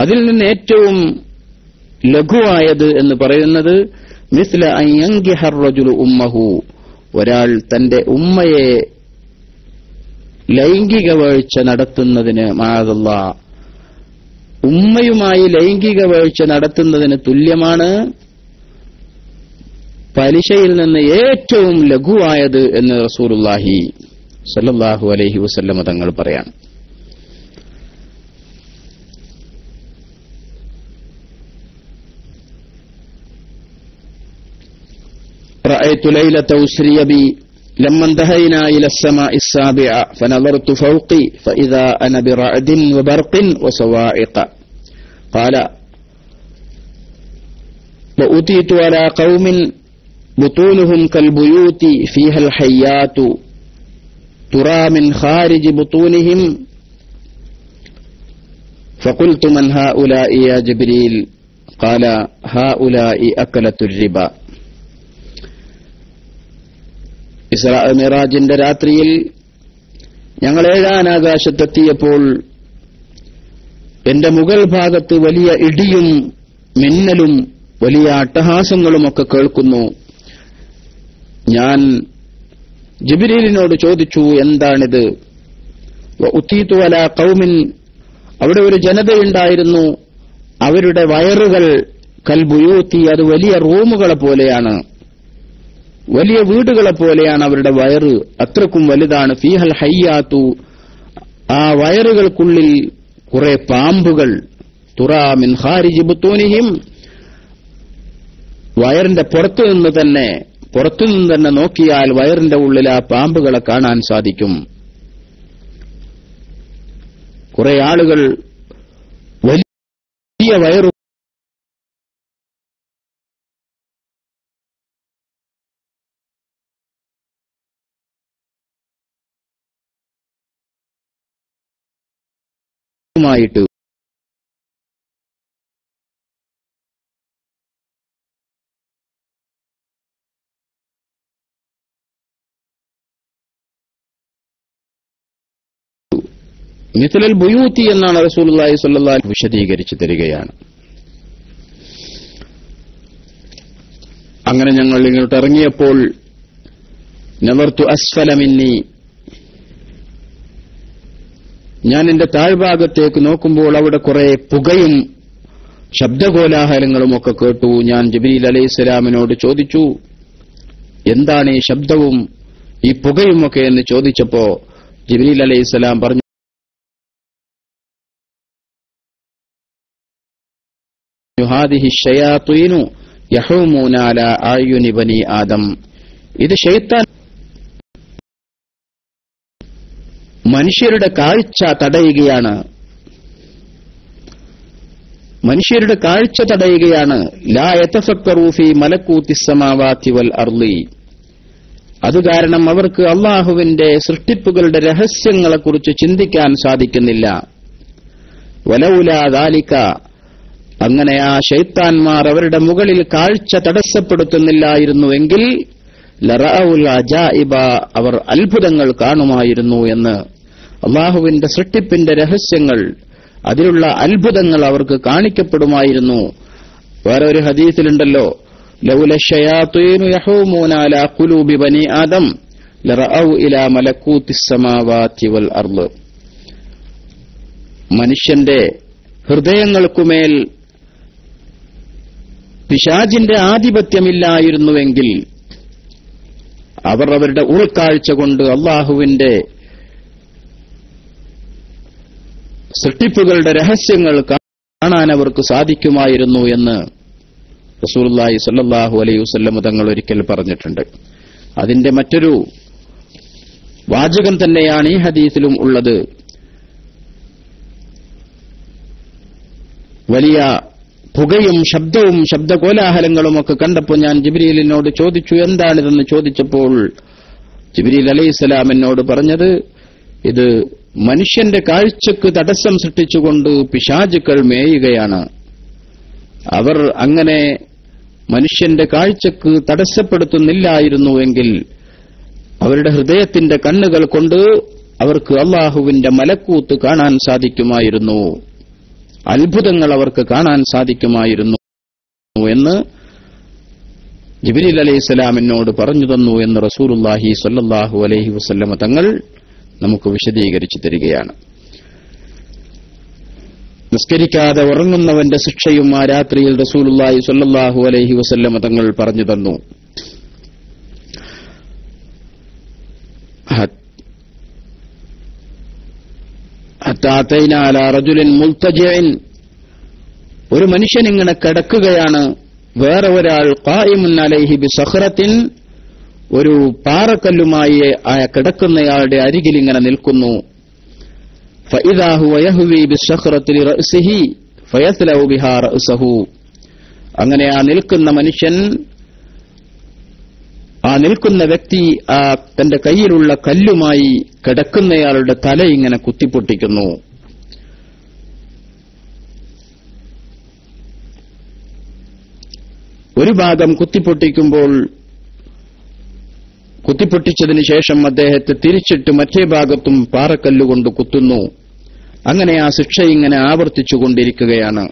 അതിൽ നിന്ന് ഏറ്റവും ലഘുവായത് എന്ന് പറയുന്നത് മിസ്ല അൻ യൻകിഹ الرجل ഉമ്മഹു, ഒരാൾ തന്റെ ഉമ്മയെ ലൈംഗിക വീഴ്ച നടത്തുന്നതിന്, മഅദല്ലാഹ്, ഉമ്മയുമായി ലൈംഗിക വീഴ്ച നടത്തുന്നതിന് തുല്യമാണ് പലിശയിൽ നിന്ന് ഏറ്റവും ലഘുവായത് എന്ന് റസൂലുള്ളാഹി സ്വല്ലല്ലാഹു അലൈഹി വസല്ലം തങ്ങൾ പറയാണ്. رأيت ليلة أسري بي لما انتهينا إلى السماء السابعة فنظرت فوقي فإذا أنا برعد وبرق وصواعق. قال وأتيت على قوم بطونهم كالبيوت فيها الحيات ترى من خارج بطونهم فقلت من هؤلاء يا جبريل؟ قال هؤلاء أكلة الربا. ഇസ്രാ മിറാജിന്റെ രാത്രിയിൽ ഞങ്ങൾ 7-ാം ആകാശത്തെത്തിയപ്പോൾ എന്റെ മുകൾ ഭാഗത്ത് വലിയ ഇടിയും മിന്നലും വലിയ അട്ടഹാസങ്ങളുമൊക്കെ കേൾക്കുന്നു. ഞാൻ ജിബ്രീലിനോട് ചോദിച്ചു, എന്താണിത്? വഉതീതു അലാ ഖൗമിൻ, അവിടെ ഒരു ജനതയുണ്ടായിരുന്നു, അവരുടെ വയറുകൾ കൽബുയൂത്തി, അത് വലിയ റൂമുകളെ പോലെയാണ്, വലിയ വീടുകളെ പോലെയാണ് അവരുടെ വയറ്, അത്രക്കും വലുതാണ്. ഫീഹൽ ഹയ്യാത്തു, ആ വയറുകൾക്കുള്ളിൽ കുറെ പാമ്പുകൾ. തുറാ മിൻ ഖാരിജി ബുത്തൂനിഹിം, വയറിന്റെ പുറത്തുനിന്ന് തന്നെ നോക്കിയാൽ വയറിന്റെ ഉള്ളിൽ ആ പാമ്പുകളെ കാണാൻ സാധിക്കും. കുറെ ആളുകൾ വലിയ വയറു ായിട്ട് മിഥലൽ ബുയൂത്തി എന്നാണ് റസൂലുള്ളാഹി സ്വല്ലല്ലാഹു അലൈഹി വസല്ലം വിശദീകരിച്ചു തരികയാണ്. അങ്ങനെ ഞങ്ങൾ ഇങ്ങോട്ട് ഇറങ്ങിയപ്പോൾ നവർതു അസ്ഫല മിന്നി, ഞാൻ എന്റെ താഴ്ഭാഗത്തേക്ക് നോക്കുമ്പോൾ അവിടെ കുറെ പുകയും ശബ്ദകോലാഹലങ്ങളും ഒക്കെ കേട്ടു. ഞാൻ ജിബ്രീൽ അലൈഹിസ്സലാമിനോട് ചോദിച്ചു, എന്താണ് ഈ ശബ്ദവും ഈ പുകയുമൊക്കെ എന്ന് ചോദിച്ചപ്പോ ജിബ്രീൽ അലൈഹിസ്സലാം പറഞ്ഞു, ഹാദിഹി ശയാത്വീനു യഹൂമൂന അലാ അയ്യുനി ബനി ആദം, ഇത് ശൈത്താൻ മനുഷ്യരുടെ കാഴ്ച തടയുകയാണ്, ലാ യതഫക്കറു ഫീ മലകൂതിസ് സമാവാതി വൽ അർളി, അത് കാരണം അവർക്ക് അല്ലാഹുവിന്റെ സൃഷ്ടിപ്പുകളുടെ രഹസ്യങ്ങളെക്കുറിച്ച് ചിന്തിക്കാൻ സാധിക്കുന്നില്ല. വലൗലാ ദാലിക, അങ്ങനെ ആ ശൈത്താൻമാർ അവരുടെ മുകളിൽ കാഴ്ച തടസ്സപ്പെടുത്തുന്നില്ലായിരുന്നുവെങ്കിൽ ലറഔൽ അജായിബ, അവർ അത്ഭുതങ്ങൾ കാണുമായിരുന്നു എന്ന്. അല്ലാഹുവിന്റെ സൃഷ്ടിപ്പിന്റെ രഹസ്യങ്ങൾ, അതിലുള്ള അത്ഭുതങ്ങൾ അവർക്ക് കാണിക്കപ്പെടുമായിരുന്നു. വേറെ ഒരു ഹദീസിലുണ്ടല്ലോ, ലൗല ശയാത്വീനു യഹൂമൂന അലാ ഖുലൂബി ബനി ആദം ലറഔ ഇലാ മലകൂതിസ് സമാവാതി വൽ അർള്, മനുഷ്യന്റെ ഹൃദയങ്ങൾക്കുമേൽ പിശാചിന്റെ ആധിപത്യമില്ലായിരുന്നുവെങ്കിൽ അവർ അവരുടെ ഉൾക്കാഴ്ച കൊണ്ട് അല്ലാഹുവിന്റെ സൃഷ്ടിപ്പുകളുടെ രഹസ്യങ്ങൾ കാണാൻ അവർക്ക് സാധിക്കുമായിരുന്നു എന്ന് റസൂലുള്ളാഹി സ്വല്ലല്ലാഹു അലൈഹി വസല്ലം തങ്ങൾ ഒരിക്കൽ പറഞ്ഞിട്ടുണ്ട്. അതിന്റെ മറ്റൊരു വാചകം തന്നെയാണ് ഈ ഹദീസിലും ഉള്ളത്. വലിയ പുകയും ശബ്ദവും ശബ്ദകോലാഹലങ്ങളുമൊക്കെ കണ്ടപ്പോൾ ഞാൻ ജിബ്രീലിനോട് ചോദിച്ചു, എന്താണിതെന്ന് ചോദിച്ചപ്പോൾ ജിബ്രീൽ അലൈഹിസ്സലാം എന്നോട് പറഞ്ഞത്, ഇത് മനുഷ്യന്റെ കാഴ്ചക്ക് തടസ്സം സൃഷ്ടിച്ചുകൊണ്ട് പിശാചുക്കൾ മേയുകയാണ്. അവർ അങ്ങനെ മനുഷ്യന്റെ കാഴ്ചക്ക് തടസ്സപ്പെടുത്തുന്നില്ലായിരുന്നുവെങ്കിൽ അവരുടെ ഹൃദയത്തിന്റെ കണ്ണുകൾ കൊണ്ട് അവർക്ക് അല്ലാഹുവിന്റെ മലക്കൂത്ത് കാണാൻ സാധിക്കുമായിരുന്നു, അത്ഭുതങ്ങൾ അവർക്ക് കാണാൻ സാധിക്കുമായിരുന്നു എന്ന് ജിബ്രീൽ അലൈഹിസ്സലാമിനോട് പറഞ്ഞു തന്നു എന്ന് റസൂലുള്ളാഹി സ്വല്ലല്ലാഹു അലൈഹി വസല്ലം തങ്ങൾ നമുക്ക് വിശദീകരിച്ചു തരികയാണ്. നിസ്കരിക്കാതെ ഉറങ്ങുന്നവന്റെ ശിക്ഷയും ആ രാത്രിയിൽ റസൂലുള്ളാഹി സ്വല്ലല്ലാഹു അലൈഹി വസല്ലം തങ്ങൾ പറഞ്ഞു തന്നു. ഒരു മനുഷ്യൻ ഇങ്ങനെ കിടക്കുകയാണ്, വേറെ ഒരാൾ ഖായിമുൻ അലൈഹി ബിസഖറത്തിൻ, ഒരു പാറക്കല്ലുമായി ആ കിടക്കുന്നയാളുടെ അരികിൽ ഇങ്ങനെ നിൽക്കുന്നു. ഫഇദാ ഹുവ യഹ്വി ബിസഖറത്തി റഅസിഹി ഫയസ്ലഉ ബിഹാ റഅസഹു, അങ്ങനെ ആ നിൽക്കുന്ന മനുഷ്യൻ, ആ നിൽക്കുന്ന വ്യക്തി ആ തന്റെ കയ്യിലുള്ള കല്ലുമായി കിടക്കുന്നയാളുടെ തല ഇങ്ങനെ കുത്തിപ്പൊട്ടിക്കുന്നു. ഒരു ഭാഗം കുത്തിപ്പൊട്ടിച്ചതിന് ശേഷം അദ്ദേഹത്തെ തിരിച്ചിട്ട് മറ്റേ ഭാഗത്തും പാറക്കല്ലുകൊണ്ട് കുത്തുന്നു. അങ്ങനെ ആ ശിക്ഷ ഇങ്ങനെ ആവർത്തിച്ചുകൊണ്ടിരിക്കുകയാണ്.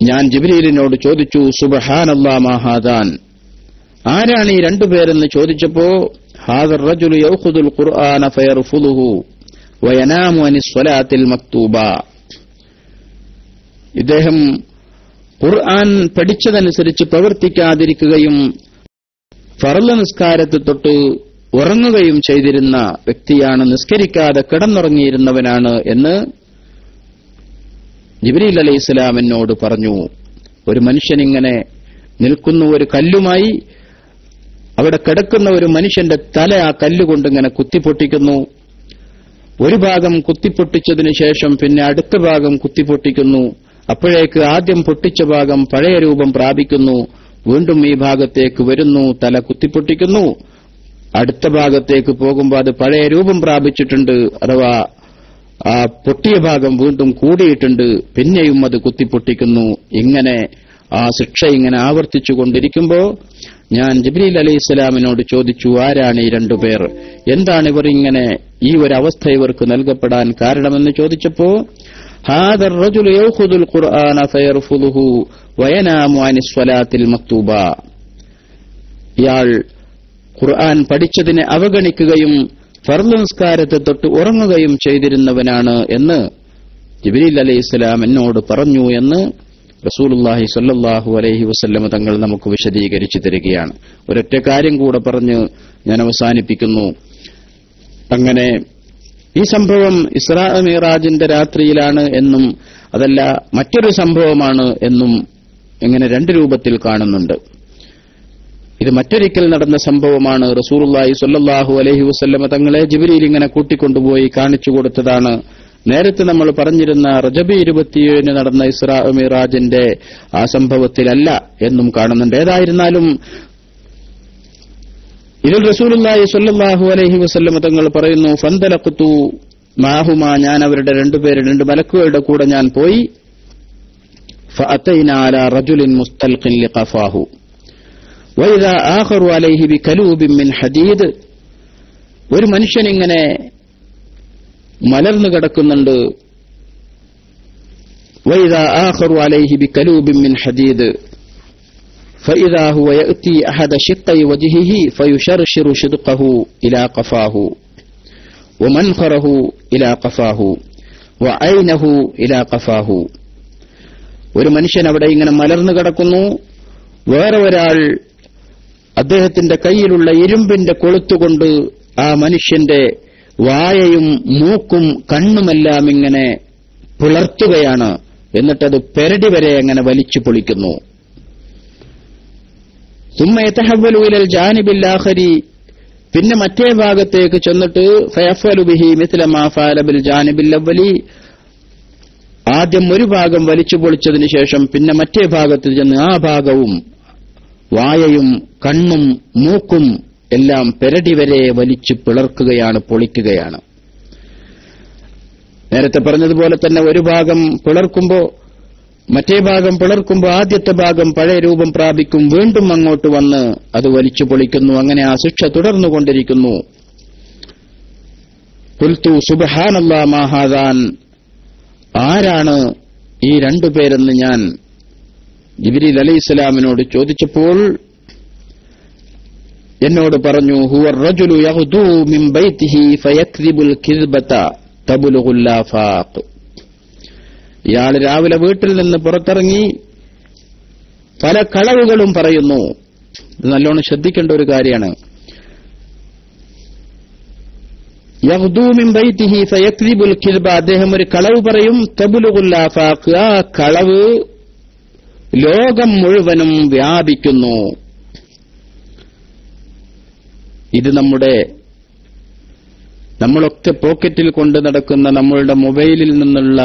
ഞാൻ ജിബ്രീലിനോട് ചോദിച്ചു, സുബ്ഹാനല്ലാഹ് മാ ഹാദാൻ, ആരാണ് ഈ രണ്ടുപേരെന്ന് ചോദിച്ചപ്പോ, ഹാദർ റജുലു യഖുദുൽ ഖുർആന ഫയർഫുലുഹു, വയനാമു അനിസ്വലാത്തിൽ മക്തൂബ. ഇദ്ദേഹം ഖുർആൻ പഠിച്ചതനുസരിച്ച് പ്രവർത്തിക്കാതിരിക്കുകയും ഫർള് നിസ്കാരത്തെ തൊട്ട് ഉറങ്ങുകയും ചെയ്തിരുന്ന വ്യക്തിയാണ്, നിസ്കരിക്കാതെ കിടന്നുറങ്ങിയിരുന്നവനാണ് എന്ന് ജിബ്രീൽ അലൈഹിസ്സലാം എന്നോട് പറഞ്ഞു. ഒരു മനുഷ്യനിങ്ങനെ നിൽക്കുന്ന ഒരു കല്ലുമായി അവിടെ കിടക്കുന്ന ഒരു മനുഷ്യന്റെ തല ആ കല്ലുകൊണ്ട് ഇങ്ങനെ കുത്തിപ്പൊട്ടിക്കുന്നു. ഒരു ഭാഗം കുത്തിപ്പൊട്ടിച്ചതിനു ശേഷം പിന്നെ അടുത്ത ഭാഗം കുത്തിപ്പൊട്ടിക്കുന്നു. അപ്പോഴേക്ക് ആദ്യം പൊട്ടിച്ച ഭാഗം പഴയ രൂപം പ്രാപിക്കുന്നു. വീണ്ടും ഈ ഭാഗത്തേക്ക് വരുന്നു, തല കുത്തിപ്പൊട്ടിക്കുന്നു. അടുത്ത ഭാഗത്തേക്ക് പോകുമ്പോൾ അത് പഴയ രൂപം പ്രാപിച്ചിട്ടുണ്ട്, അഥവാ ആ പൊട്ടിയ ഭാഗം വീണ്ടും കൂടിയിട്ടുണ്ട്. പിന്നെയും അത് കുത്തിപ്പൊട്ടിക്കുന്നു. ഇങ്ങനെ ആ ശിക്ഷ ഇങ്ങനെ ആവർത്തിച്ചുകൊണ്ടിരിക്കുമ്പോ ഞാൻ ജിബ്രീൽ അലൈഹിസ്സലാമിനോട് ചോദിച്ചു, ആരാണ് ഈ രണ്ടുപേർ, എന്താണ് ഇവർ ഇങ്ങനെ ഈ ഒരു അവസ്ഥ ഇവർക്ക് നൽകപ്പെടാൻ കാരണമെന്ന് ചോദിച്ചപ്പോ, ഹാദാ റജുലു യഖുദുൽ ഖുർആന ഫയർഫുദുഹു വയനാമു അനിസ്വലാത്തിൽ മക്തൂബ. ഇയാൾ ഖുർആൻ പഠിച്ചതിനെ അവഗണിക്കുകയും ഫർള് നിസ്കാരത്തെ തൊട്ട് ഉറങ്ങുകയും ചെയ്തിരുന്നവനാണ് എന്ന് ജിബ്രീൽ അലൈഹിസ്സലാം എന്നോട് പറഞ്ഞു എന്ന് റസൂലുള്ളാഹി സ്വല്ലല്ലാഹു അലൈഹി വസല്ലം തങ്ങൾ നമുക്ക് വിശദീകരിച്ചു തരികയാണ്. ഒരൊറ്റ കാര്യം കൂടെ പറഞ്ഞ് ഞാൻ അവസാനിപ്പിക്കുന്നു. അങ്ങനെ ഈ സംഭവം ഇസ്രാ മിഅ്റാജിന്റെ രാത്രിയിലാണ് എന്നും അതല്ല മറ്റൊരു സംഭവമാണ് എന്നും ഇങ്ങനെ രണ്ട് രൂപത്തിൽ കാണുന്നുണ്ട്. ഇത് മറ്റൊരിക്കൽ നടന്ന സംഭവമാണ്. റസൂലുള്ളാഹി സ്വല്ലല്ലാഹു അലൈഹി വസല്ലം തങ്ങളെ ജിബ്രീൽ ഇങ്ങനെ കൂട്ടിക്കൊണ്ടുപോയി കാണിച്ചു കൊടുത്തതാണ്. നേരത്തെ നമ്മൾ പറഞ്ഞിരുന്ന റജബ് 27 നടന്ന ഇസ്രാ മിഅ്റാജിന്റെ ആ സംഭവത്തിലല്ല എന്നും കാണുന്നുണ്ട്. ഏതായിരുന്നാലും ഇതിൽ റസൂലുള്ളാഹി സ്വല്ലല്ലാഹു അലൈഹി വസല്ലം തങ്ങൾ പറയുന്നു, ഫന്തലഖ്തു മാഹുമാ, ഞാൻ അവരുടെ രണ്ട് മലക്കുകളുടെ കൂടെ ഞാൻ പോയി. ഫഅതൈനാ അലാ റജുലിൻ മുസ്തൽഖിൻ ലിഖഫാഹു വഇദാ ആഖറു അലൈഹി ബികലൂബിൻ മിൻ ഹദീദ്. ഒരു മനുഷ്യൻ ഇങ്ങനെ മലർന്നു കിടക്കുന്നുണ്ട്. വഇദാ ആഖറു അലൈഹി ബികലൂബിൻ മിൻ ഹദീദ് فإذا هو يأتي أحد شقي وجهه فيشرشر شدقه إلى قفاه ومنخره إلى قفاه وعينه إلى قفاه. ഒരു മനുഷ്യൻ അവിടെ ഇങ്ങനെ മലർന്നു കിടക്കുന്നു. വേറെ ഒരാൾ അദ്ദേഹത്തിന്റെ കയ്യിലുള്ള ഇരുമ്പിന്റെ കൊളുത്തുകൊണ്ട് ആ മനുഷ്യന്റെ വായയും മൂക്കും കണ്ണുമെല്ലാം ഇങ്ങനെ പിളർത്തുകയാണ്. എന്നിട്ടത് പെരടി വരെ അങ്ങനെ വലിച്ചു പൊളിക്കുന്നു. ثم يتحول الى الجانب الاخر, പിന്നെ മറ്റേ ഭാഗത്തേക്ക് ചെന്നിട്ട് فيفعل به مثل ما فعل بالجانب الاول, ആദ്യം ഒരു ഭാഗം വലിച്ചു പൊളിച്ചതിന് ശേഷം പിന്നെ മറ്റേ ഭാഗത്ത് ചെന്ന് ആ ഭാഗവും വായയും കണ്ണും മൂക്കും എല്ലാം പെരടി വരെ വലിച്ചു പിളർക്കുകയാണ്, പൊളിക്കുകയാണ്. നേരത്തെ പറഞ്ഞതുപോലെ തന്നെ ഒരു ഭാഗം പിളർക്കുമ്പോ മറ്റേ ഭാഗം പിളർക്കുമ്പോൾ ആദ്യത്തെ ഭാഗം പഴയ രൂപം പ്രാപിക്കും, വീണ്ടും അങ്ങോട്ട് വന്ന് അത് വലിച്ചു പൊളിക്കുന്നു. അങ്ങനെ ആ ശിക്ഷ തുടർന്നുകൊണ്ടിരിക്കുന്നു. ഖുൽതു സുബ്ഹാനല്ലാഹ് മാ ഹാദാൻ, ആരാണ് ഈ രണ്ടുപേരെന്ന് ഞാൻ ജിബ്രീൽ അലൈഹിസ്സലാമിനോട് ചോദിച്ചപ്പോൾ എന്നോട് പറഞ്ഞു, ഹുവ റജുലു യഗ്ദു മിൻ ബൈതിഹി ഫയക്ദിബുൽ കിദ്ബത തബ്ലുഗുൽ ആഫാഖ്. ഇയാൾ രാവിലെ വീട്ടിൽ നിന്ന് പുറത്തിറങ്ങി പല കളവുകളും പറയുന്നു. ഇത് നല്ലോണം ശ്രദ്ധിക്കേണ്ട ഒരു കാര്യമാണ്. യഗ്ദു മിൻ ബൈതിഹി ഫയക്ദിബുൽ കിദ്ബ, അദ്ദേഹം ഒരു കളവ് പറയും. തബ്ലുഗുൽ ആഫാഖ്, ആ കളവ് ലോകം മുഴുവനും വ്യാപിക്കുന്നു. ഇത് നമ്മളൊക്കെ പോക്കറ്റിൽ കൊണ്ട് നടക്കുന്ന നമ്മളുടെ മൊബൈലിൽ നിന്നുള്ള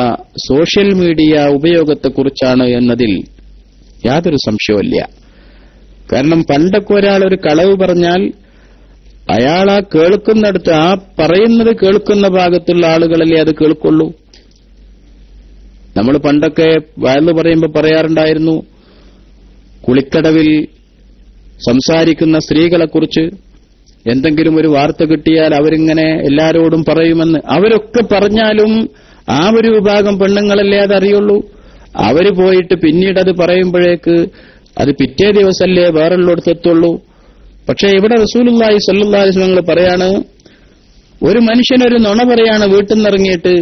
സോഷ്യൽ മീഡിയ ഉപയോഗത്തെക്കുറിച്ചാണ് എന്നതിൽ യാതൊരു സംശയവുമില്ല. കാരണം പണ്ടൊക്കെ ഒരാൾ ഒരു കളവ് പറഞ്ഞാൽ അയാൾ ആ കേൾക്കുന്നിടത്ത്, ആ പറയുന്നത് കേൾക്കുന്ന ഭാഗത്തുള്ള ആളുകളല്ലേ അത് കേൾക്കുള്ളൂ. നമ്മൾ പണ്ടൊക്കെ വയല് പറയുമ്പോൾ പറയാറുണ്ടായിരുന്നു, കുളിക്കടവിൽ സംസാരിക്കുന്ന സ്ത്രീകളെക്കുറിച്ച് എന്തെങ്കിലും ഒരു വാർത്ത കിട്ടിയാൽ അവരിങ്ങനെ എല്ലാരോടും പറയുമെന്ന്. അവരൊക്കെ പറഞ്ഞാലും ആ ഒരു വിഭാഗം പെണ്ണുങ്ങളല്ലേ അതറിയുള്ളൂ. അവര് പോയിട്ട് പിന്നീട് അത് പറയുമ്പോഴേക്ക് അത് പിറ്റേ ദിവസമല്ലേ വേറുള്ളിടത്തെത്തുള്ളൂ. പക്ഷേ ഇവിടെ റസൂലുള്ളാഹി സ്വല്ലല്ലാഹു അലൈഹി വസല്ലം പറയാണ്, ഒരു മനുഷ്യനൊരു നുണ പറയാണ് വീട്ടിൽ നിന്നിറങ്ങിയിട്ട്,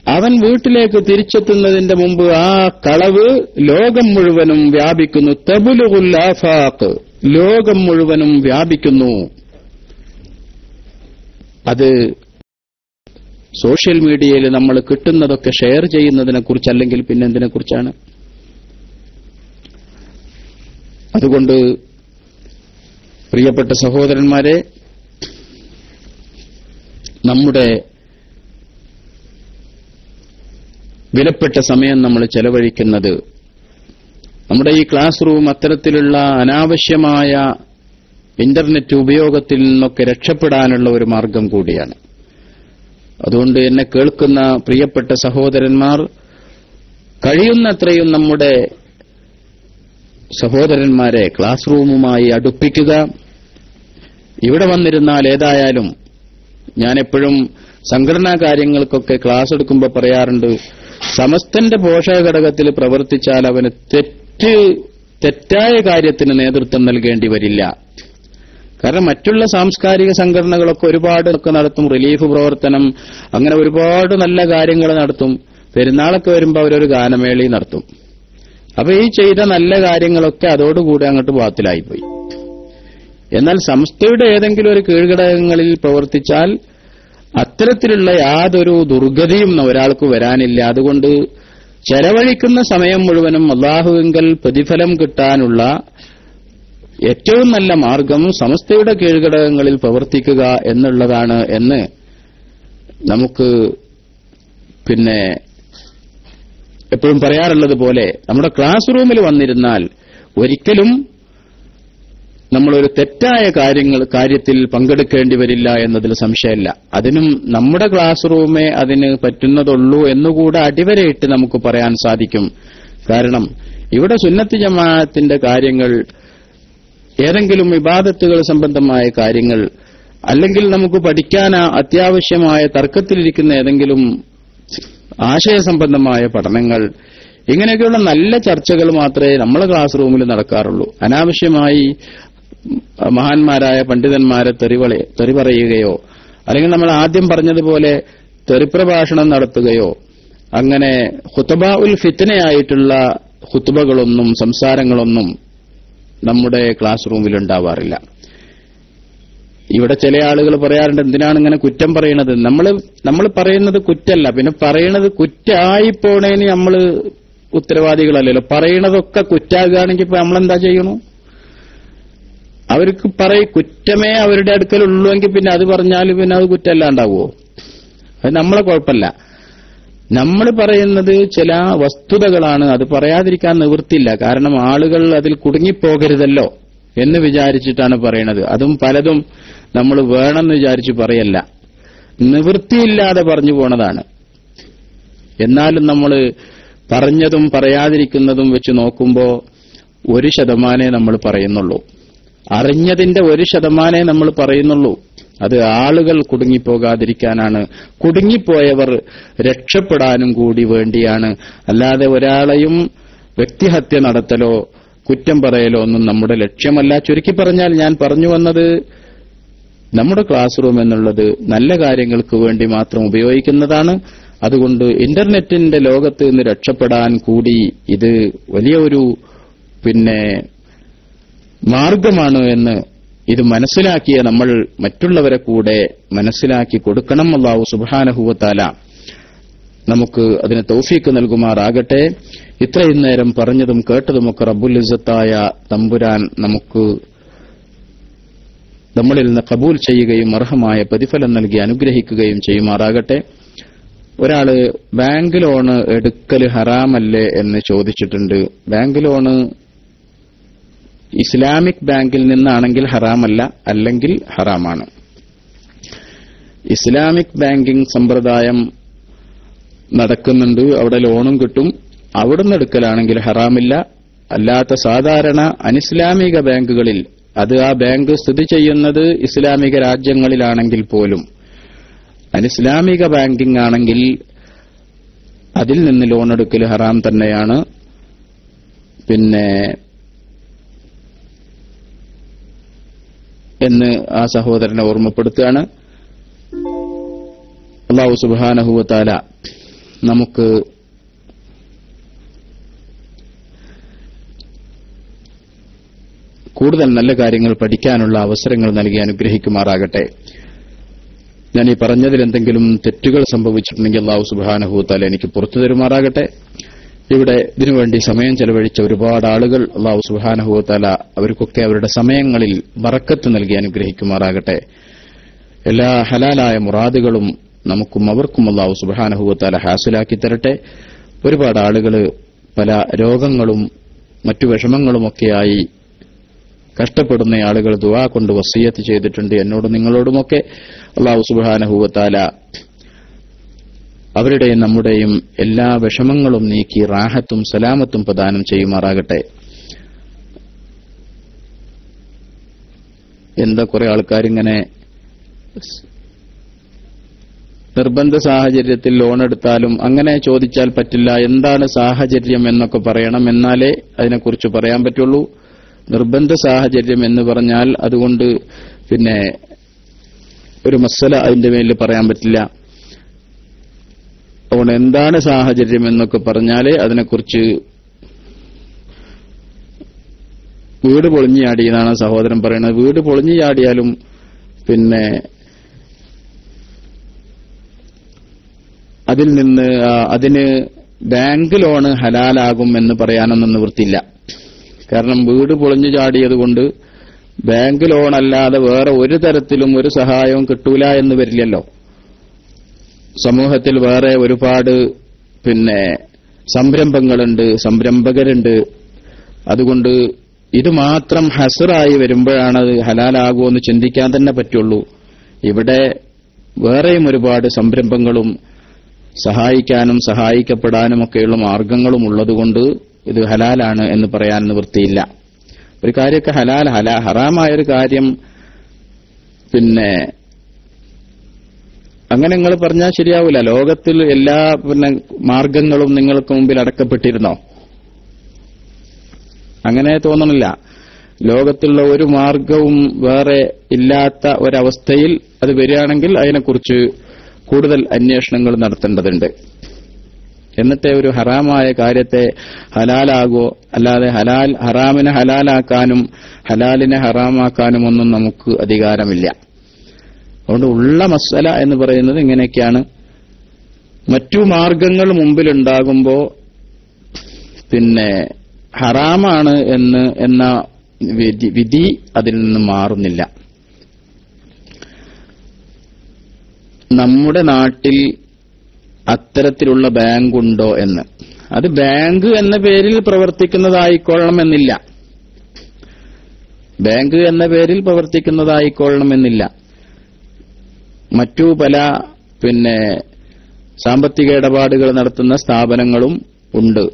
അവൻ വീട്ടിലേക്ക് തിരിച്ചെത്തുന്നതിന്റെ മുമ്പ് ആ കളവ് ലോകം മുഴുവനും വ്യാപിക്കുന്നു. തബ്ലുഗുൽ ആഫാഖ്, ലോകം മുഴുവനും വ്യാപിക്കുന്നു. അത് സോഷ്യൽ മീഡിയയിൽ നമ്മൾ കിട്ടുന്നതൊക്കെ ഷെയർ ചെയ്യുന്നതിനെ കുറിച്ച്, അല്ലെങ്കിൽ പിന്നെ എന്തിനെ കുറിച്ചാണ്? അതുകൊണ്ട് പ്രിയപ്പെട്ട സഹോദരന്മാരെ, നമ്മുടെ വിലപ്പെട്ട സമയം നമ്മൾ ചെലവഴിക്കുന്നത്, നമ്മുടെ ഈ ക്ലാസ് റൂം അത്തരത്തിലുള്ള അനാവശ്യമായ ഇന്റർനെറ്റ് ഉപയോഗത്തിൽ നിന്നൊക്കെ രക്ഷപ്പെടാനുള്ള ഒരു മാർഗം കൂടിയാണ്. അതുകൊണ്ട് എന്നെ കേൾക്കുന്ന പ്രിയപ്പെട്ട സഹോദരന്മാർ, കഴിയുന്നത്രയും നമ്മുടെ സഹോദരന്മാരെ ക്ലാസ് റൂമുമായി അടുപ്പിക്കുക. ഇവിടെ വന്നിരുന്നാൽ ഏതായാലും, ഞാനെപ്പോഴും സംഘടനാ കാര്യങ്ങൾക്കൊക്കെ ക്ലാസ് എടുക്കുമ്പോൾ പറയാറുണ്ട്, സമസ്തന്റെ പോഷക ഘടകത്തിൽ പ്രവർത്തിച്ചാൽ അവന് തെറ്റായ കാര്യത്തിന് നേതൃത്വം നൽകേണ്ടി വരില്ല. കാരണം മറ്റുള്ള സാംസ്കാരിക സംഘടനകളൊക്കെ ഒരുപാട് നടത്തും, റിലീഫ് പ്രവർത്തനം, അങ്ങനെ ഒരുപാട് നല്ല കാര്യങ്ങൾ നടത്തും. പെരുന്നാളൊക്കെ വരുമ്പോൾ അവരൊരു ഗാനമേളി നടത്തും. അപ്പൊ ഈ ചെയ്ത നല്ല കാര്യങ്ങളൊക്കെ അതോടുകൂടി അങ്ങോട്ട് ബാത്തിലായിപ്പോയി. എന്നാൽ സംസ്ഥയുടെ ഏതെങ്കിലും ഒരു കീഴ്ഘടകങ്ങളിൽ പ്രവർത്തിച്ചാൽ അത്തരത്തിലുള്ള യാതൊരു ദുർഗതിയും ഒരാൾക്ക് വരാനില്ല. അതുകൊണ്ട് ചെലവഴിക്കുന്ന സമയം മുഴുവനും അല്ലാഹുവിങ്കൽ പ്രതിഫലം കിട്ടാനുള്ള ഏറ്റവും നല്ല മാർഗം സമസ്തയുടെ കീഴ്ഘടകങ്ങളിൽ പ്രവർത്തിക്കുക എന്നുള്ളതാണ് എന്ന് നമുക്ക് പിന്നെ എപ്പോഴും പറയാറുള്ളത് പോലെ, നമ്മുടെ ക്ലാസ് റൂമിൽ വന്നിരുന്നാൽ ഒരിക്കലും നമ്മളൊരു തെറ്റായ കാര്യത്തിൽ പങ്കെടുക്കേണ്ടി വരില്ല എന്നതിൽ സംശയമില്ല. അതിനും നമ്മുടെ ക്ലാസ് റൂമേ അതിന് പറ്റുന്നതുള്ളൂ എന്നുകൂടെ അടിവരയിട്ട് നമുക്ക് പറയാൻ സാധിക്കും. കാരണം ഇവിടെ സുന്നത്ത് ജമാഅത്തിന്റെ കാര്യങ്ങൾ, ഏതെങ്കിലും ഇബാദത്തുകൾ സംബന്ധമായ കാര്യങ്ങൾ, അല്ലെങ്കിൽ നമുക്ക് പഠിക്കാൻ അത്യാവശ്യമായ തർക്കത്തിലിരിക്കുന്ന ഏതെങ്കിലും ആശയസംബന്ധമായ പഠനങ്ങൾ, ഇങ്ങനെയൊക്കെയുള്ള നല്ല ചർച്ചകൾ മാത്രമേ നമ്മളെ ക്ലാസ് റൂമിൽ നടക്കാറുള്ളൂ. അനാവശ്യമായി മഹാന്മാരായ പണ്ഡിതന്മാരെ തെറി പറയുകയോ, അല്ലെങ്കിൽ നമ്മൾ ആദ്യം പറഞ്ഞതുപോലെ തെറിപ്രഭാഷണം നടത്തുകയോ, അങ്ങനെ ഖുത്ബ ഉൽ ഫിത്നയായിട്ടുള്ള ഖുത്ബകളൊന്നും സംസാരങ്ങളൊന്നും നമ്മുടെ ക്ലാസ് റൂമിൽ ഉണ്ടാവാറില്ല. ഇവിടെ ചില ആളുകൾ പറയാറുണ്ട്, എന്തിനാണ് ഇങ്ങനെ കുറ്റം പറയണത്? നമ്മൾ പറയുന്നത് കുറ്റല്ല, പിന്നെ പറയണത് കുറ്റായിപ്പോണേന് നമ്മൾ ഉത്തരവാദികളല്ലല്ലോ. പറയണതൊക്കെ കുറ്റാകുകയാണെങ്കിൽ ഇപ്പൊ നമ്മളെന്താ ചെയ്യണു? അവർക്ക് കുറ്റമേ അവരുടെ അടുക്കലുള്ളൂവെങ്കിൽ പിന്നെ അത് പറഞ്ഞാൽ പിന്നെ അത് കുറ്റമല്ലാണ്ടാവുമോ? അത് നമ്മളെ കുഴപ്പമില്ല. നമ്മൾ പറയുന്നത് ചില വസ്തുതകളാണ്, അത് പറയാതിരിക്കാൻ നിവൃത്തിയില്ല. കാരണം ആളുകൾ അതിൽ കുടുങ്ങിപ്പോകരുതല്ലോ എന്ന് വിചാരിച്ചിട്ടാണ് പറയണത്. അതും പലതും നമ്മൾ വേണമെന്ന് വിചാരിച്ച് പറയല്ല, നിവൃത്തിയില്ലാതെ പറഞ്ഞു പോണതാണ്. എന്നാലും നമ്മൾ പറഞ്ഞതും പറയാതിരിക്കുന്നതും വെച്ച് നോക്കുമ്പോൾ 1% നമ്മൾ പറയുന്നുള്ളൂ. അറിഞ്ഞതിന്റെ 1% നമ്മൾ പറയുന്നുള്ളൂ. അത് ആളുകൾ കുടുങ്ങിപ്പോകാതിരിക്കാനാണ്, കുടുങ്ങിപ്പോയവർ രക്ഷപ്പെടാനും കൂടി വേണ്ടിയാണ്. അല്ലാതെ ഒരാളെയും വ്യക്തിഹത്യ നടത്തലോ കുറ്റം പറയലോ ഒന്നും നമ്മുടെ ലക്ഷ്യമല്ല. ചുരുക്കി പറഞ്ഞാൽ, ഞാൻ പറഞ്ഞു വന്നത്, നമ്മുടെ ക്ലാസ് റൂം എന്നുള്ളത് നല്ല കാര്യങ്ങൾക്ക് വേണ്ടി മാത്രം ഉപയോഗിക്കുന്നതാണ്. അതുകൊണ്ട് ഇന്റർനെറ്റിന്റെ ലോകത്ത് നിന്ന് രക്ഷപ്പെടാൻ കൂടി ഇത് വലിയ ഒരു മാർഗമാണ് എന്ന് ഇത് മനസ്സിലാക്കിയ നമ്മൾ മറ്റുള്ളവരെ കൂടെ മനസ്സിലാക്കി കൊടുക്കണം. അല്ലാഹു സുബ്ഹാനഹു വ തആല നമുക്ക് അതിന് തൗഫീക്ക് നൽകുമാറാകട്ടെ. ഇത്രയും നേരം പറഞ്ഞതും കേട്ടതുമൊക്കെ റബ്ബുൽ ഇസ്സത്തായ തമ്പുരാൻ നമ്മളിൽ നിന്ന് കബൂൽ ചെയ്യുകയും അർഹമായ പ്രതിഫലം നൽകി അനുഗ്രഹിക്കുകയും ചെയ്യുമാറാകട്ടെ. ഒരാള് ബാങ്ക് ലോണ് എടുക്കൽ ഹറാമല്ലേ എന്ന് ചോദിച്ചിട്ടുണ്ട്. ബാങ്ക് ലോണ് ഇസ്ലാമിക് ബാങ്കിൽ നിന്നാണെങ്കിൽ ഹറാമല്ല, അല്ലെങ്കിൽ ഹറാമാണ്. ഇസ്ലാമിക് ബാങ്കിംഗ് സമ്പ്രദായം നടക്കുന്നുണ്ട്, അവിടെ ലോണും കിട്ടും. അവിടുന്ന് എടുക്കലാണെങ്കിൽ ഹറാമില്ല. അല്ലാത്ത സാധാരണ അനിസ്ലാമിക ബാങ്കുകളിൽ, അത് ആ ബാങ്ക് സ്ഥിതി ചെയ്യുന്നത് ഇസ്ലാമിക രാജ്യങ്ങളിലാണെങ്കിൽ പോലും, അനിസ്ലാമിക ബാങ്കിംഗ് ആണെങ്കിൽ അതിൽ നിന്ന് ലോൺ എടുക്കൽ ഹറാം തന്നെയാണ്. എന്ന് ആ സഹോദരനെ ഓർമ്മപ്പെടുത്തുകയാണ്. അല്ലാഹു സുബ്ഹാനഹു വ തആല നമുക്ക് കൂടുതൽ നല്ല കാര്യങ്ങൾ പഠിക്കാനുള്ള അവസരങ്ങൾ നൽകി അനുഗ്രഹിക്കുമാറാകട്ടെ. ഞാൻ ഈ പറഞ്ഞതിൽ എന്തെങ്കിലും തെറ്റുകൾ സംഭവിച്ചിട്ടുണ്ടെങ്കിൽ അല്ലാഹു സുബ്ഹാനഹു വ തആല എനിക്ക് പുറത്തു തരുമാറാകട്ടെ. ഇവിടെ ഇതിനുവേണ്ടി സമയം ചെലവഴിച്ച ഒരുപാട് ആളുകൾ അല്ലാഹു സുബ്ഹാനഹു വ തആല അവർക്കൊക്കെ അവരുടെ സമയങ്ങളിൽ ബറക്കത്ത് നൽകി അനുഗ്രഹിക്കുമാറാകട്ടെ. എല്ലാ ഹലാലായ മുറാദുകളും നമുക്കും അവർക്കും അല്ലാഹു സുബ്ഹാനഹു വ തആല ഹാസിലാക്കി തരട്ടെ. ഒരുപാട് ആളുകൾ പല രോഗങ്ങളും മറ്റു വിഷമങ്ങളുമൊക്കെയായി കഷ്ടപ്പെടുന്ന ആളുകൾ ദുആ കൊണ്ട് വസിയത്ത് ചെയ്തിട്ടുണ്ട്. എന്നോടും നിങ്ങളോടുമൊക്കെ അല്ലാഹു സുബ്ഹാനഹു വ തആല അവരുടെയും നമ്മുടെയും എല്ലാ വിഷമങ്ങളും നീക്കി റാഹത്തും സലാമത്തും പ്രദാനം ചെയ്യുമാറാകട്ടെ. എന്താ കുറെ ആൾക്കാരിങ്ങനെ നിർബന്ധ സാഹചര്യത്തിൽ ലോൺ എടുത്താലും അങ്ങനെ ചോദിച്ചാൽ പറ്റില്ല, എന്താണ് സാഹചര്യം എന്നൊക്കെ പറയണം, എന്നാലേ അതിനെക്കുറിച്ച് പറയാൻ പറ്റുള്ളൂ. നിർബന്ധ സാഹചര്യം എന്ന് പറഞ്ഞാൽ അതുകൊണ്ട് പിന്നെ ഒരു മസല അതിന്റെ മേലിൽ പറയാൻ പറ്റില്ല. അതുകൊണ്ട് എന്താണ് സാഹചര്യം എന്നൊക്കെ പറഞ്ഞാലേ അതിനെക്കുറിച്ച്. വീട് പൊളിഞ്ഞു ചാടിയെന്നാണ് സഹോദരൻ പറയുന്നത്. വീട് പൊളിഞ്ഞു ചാടിയാലും പിന്നെ അതിൽ നിന്ന് അതിന് ബാങ്ക് ലോണ് ഹലാലാകും എന്ന് പറയാനൊന്നും നിവൃത്തിയില്ല. കാരണം വീട് പൊളിഞ്ഞു ചാടിയതുകൊണ്ട് ബാങ്ക് ലോൺ അല്ലാതെ വേറെ ഒരു തരത്തിലും ഒരു സഹായവും കിട്ടൂല എന്ന് വരില്ലല്ലോ. സമൂഹത്തിൽ വേറെ ഒരുപാട് പിന്നെ സംരംഭങ്ങളുണ്ട്, സംരംഭകരുണ്ട്. അതുകൊണ്ട് ഇത് മാത്രം ഹസറായി വരുമ്പോഴാണ് അത് ഹലാലാകുമെന്ന് ചിന്തിക്കാൻ തന്നെ പറ്റുള്ളൂ. ഇവിടെ വേറെയും ഒരുപാട് സംരംഭങ്ങളും സഹായിക്കാനും സഹായിക്കപ്പെടാനും ഒക്കെയുള്ള മാർഗങ്ങളും ഉള്ളതുകൊണ്ട് ഇത് ഹലാലാണ് എന്ന് പറയാൻ നിവൃത്തിയില്ല. ഒരു കാര്യമൊക്കെ ഹറാമായൊരു കാര്യം പിന്നെ അങ്ങനെ നിങ്ങൾ പറഞ്ഞാൽ ശരിയാവില്ല. ലോകത്തിൽ എല്ലാ പിന്നെ മാർഗങ്ങളും നിങ്ങൾക്ക് മുമ്പിൽ അടക്കപ്പെട്ടിരുന്നോ? അങ്ങനെ തോന്നണില്ല. ലോകത്തുള്ള ഒരു മാർഗവും വേറെ ഇല്ലാത്ത ഒരവസ്ഥയിൽ അത് വരികയാണെങ്കിൽ അതിനെക്കുറിച്ച് കൂടുതൽ അന്വേഷണങ്ങൾ നടത്തേണ്ടതുണ്ട്. എന്നിട്ടേ ഒരു ഹറാമായ കാര്യത്തെ ഹലാലാകോ, അല്ലാതെ ഹറാമിനെ ഹലാലാക്കാനും ഹലാലിനെ ഹറാമാക്കാനും ഒന്നും നമുക്ക് അധികാരമില്ല. അതുകൊണ്ട് ഉള്ള മസല എന്ന് പറയുന്നത് ഇങ്ങനെയൊക്കെയാണ്. മറ്റു മാർഗങ്ങൾ മുമ്പിലുണ്ടാകുമ്പോ പിന്നെ ഹറാമാണ് എന്ന വിധി അതിൽ നിന്ന് മാറുന്നില്ല. നമ്മുടെ നാട്ടിൽ അത്തരത്തിലുള്ള ബാങ്ക് ഉണ്ടോ എന്ന്, അത് ബാങ്ക് എന്ന പേരിൽ പ്രവർത്തിക്കുന്നതായിക്കൊള്ളണമെന്നില്ല. ബാങ്ക് എന്ന പേരിൽ പ്രവർത്തിക്കുന്നതായിക്കൊള്ളണമെന്നില്ല. മറ്റു പല പിന്നെ സാമ്പത്തിക ഇടപാടുകൾ നടത്തുന്ന സ്ഥാപനങ്ങളും ഉണ്ട്.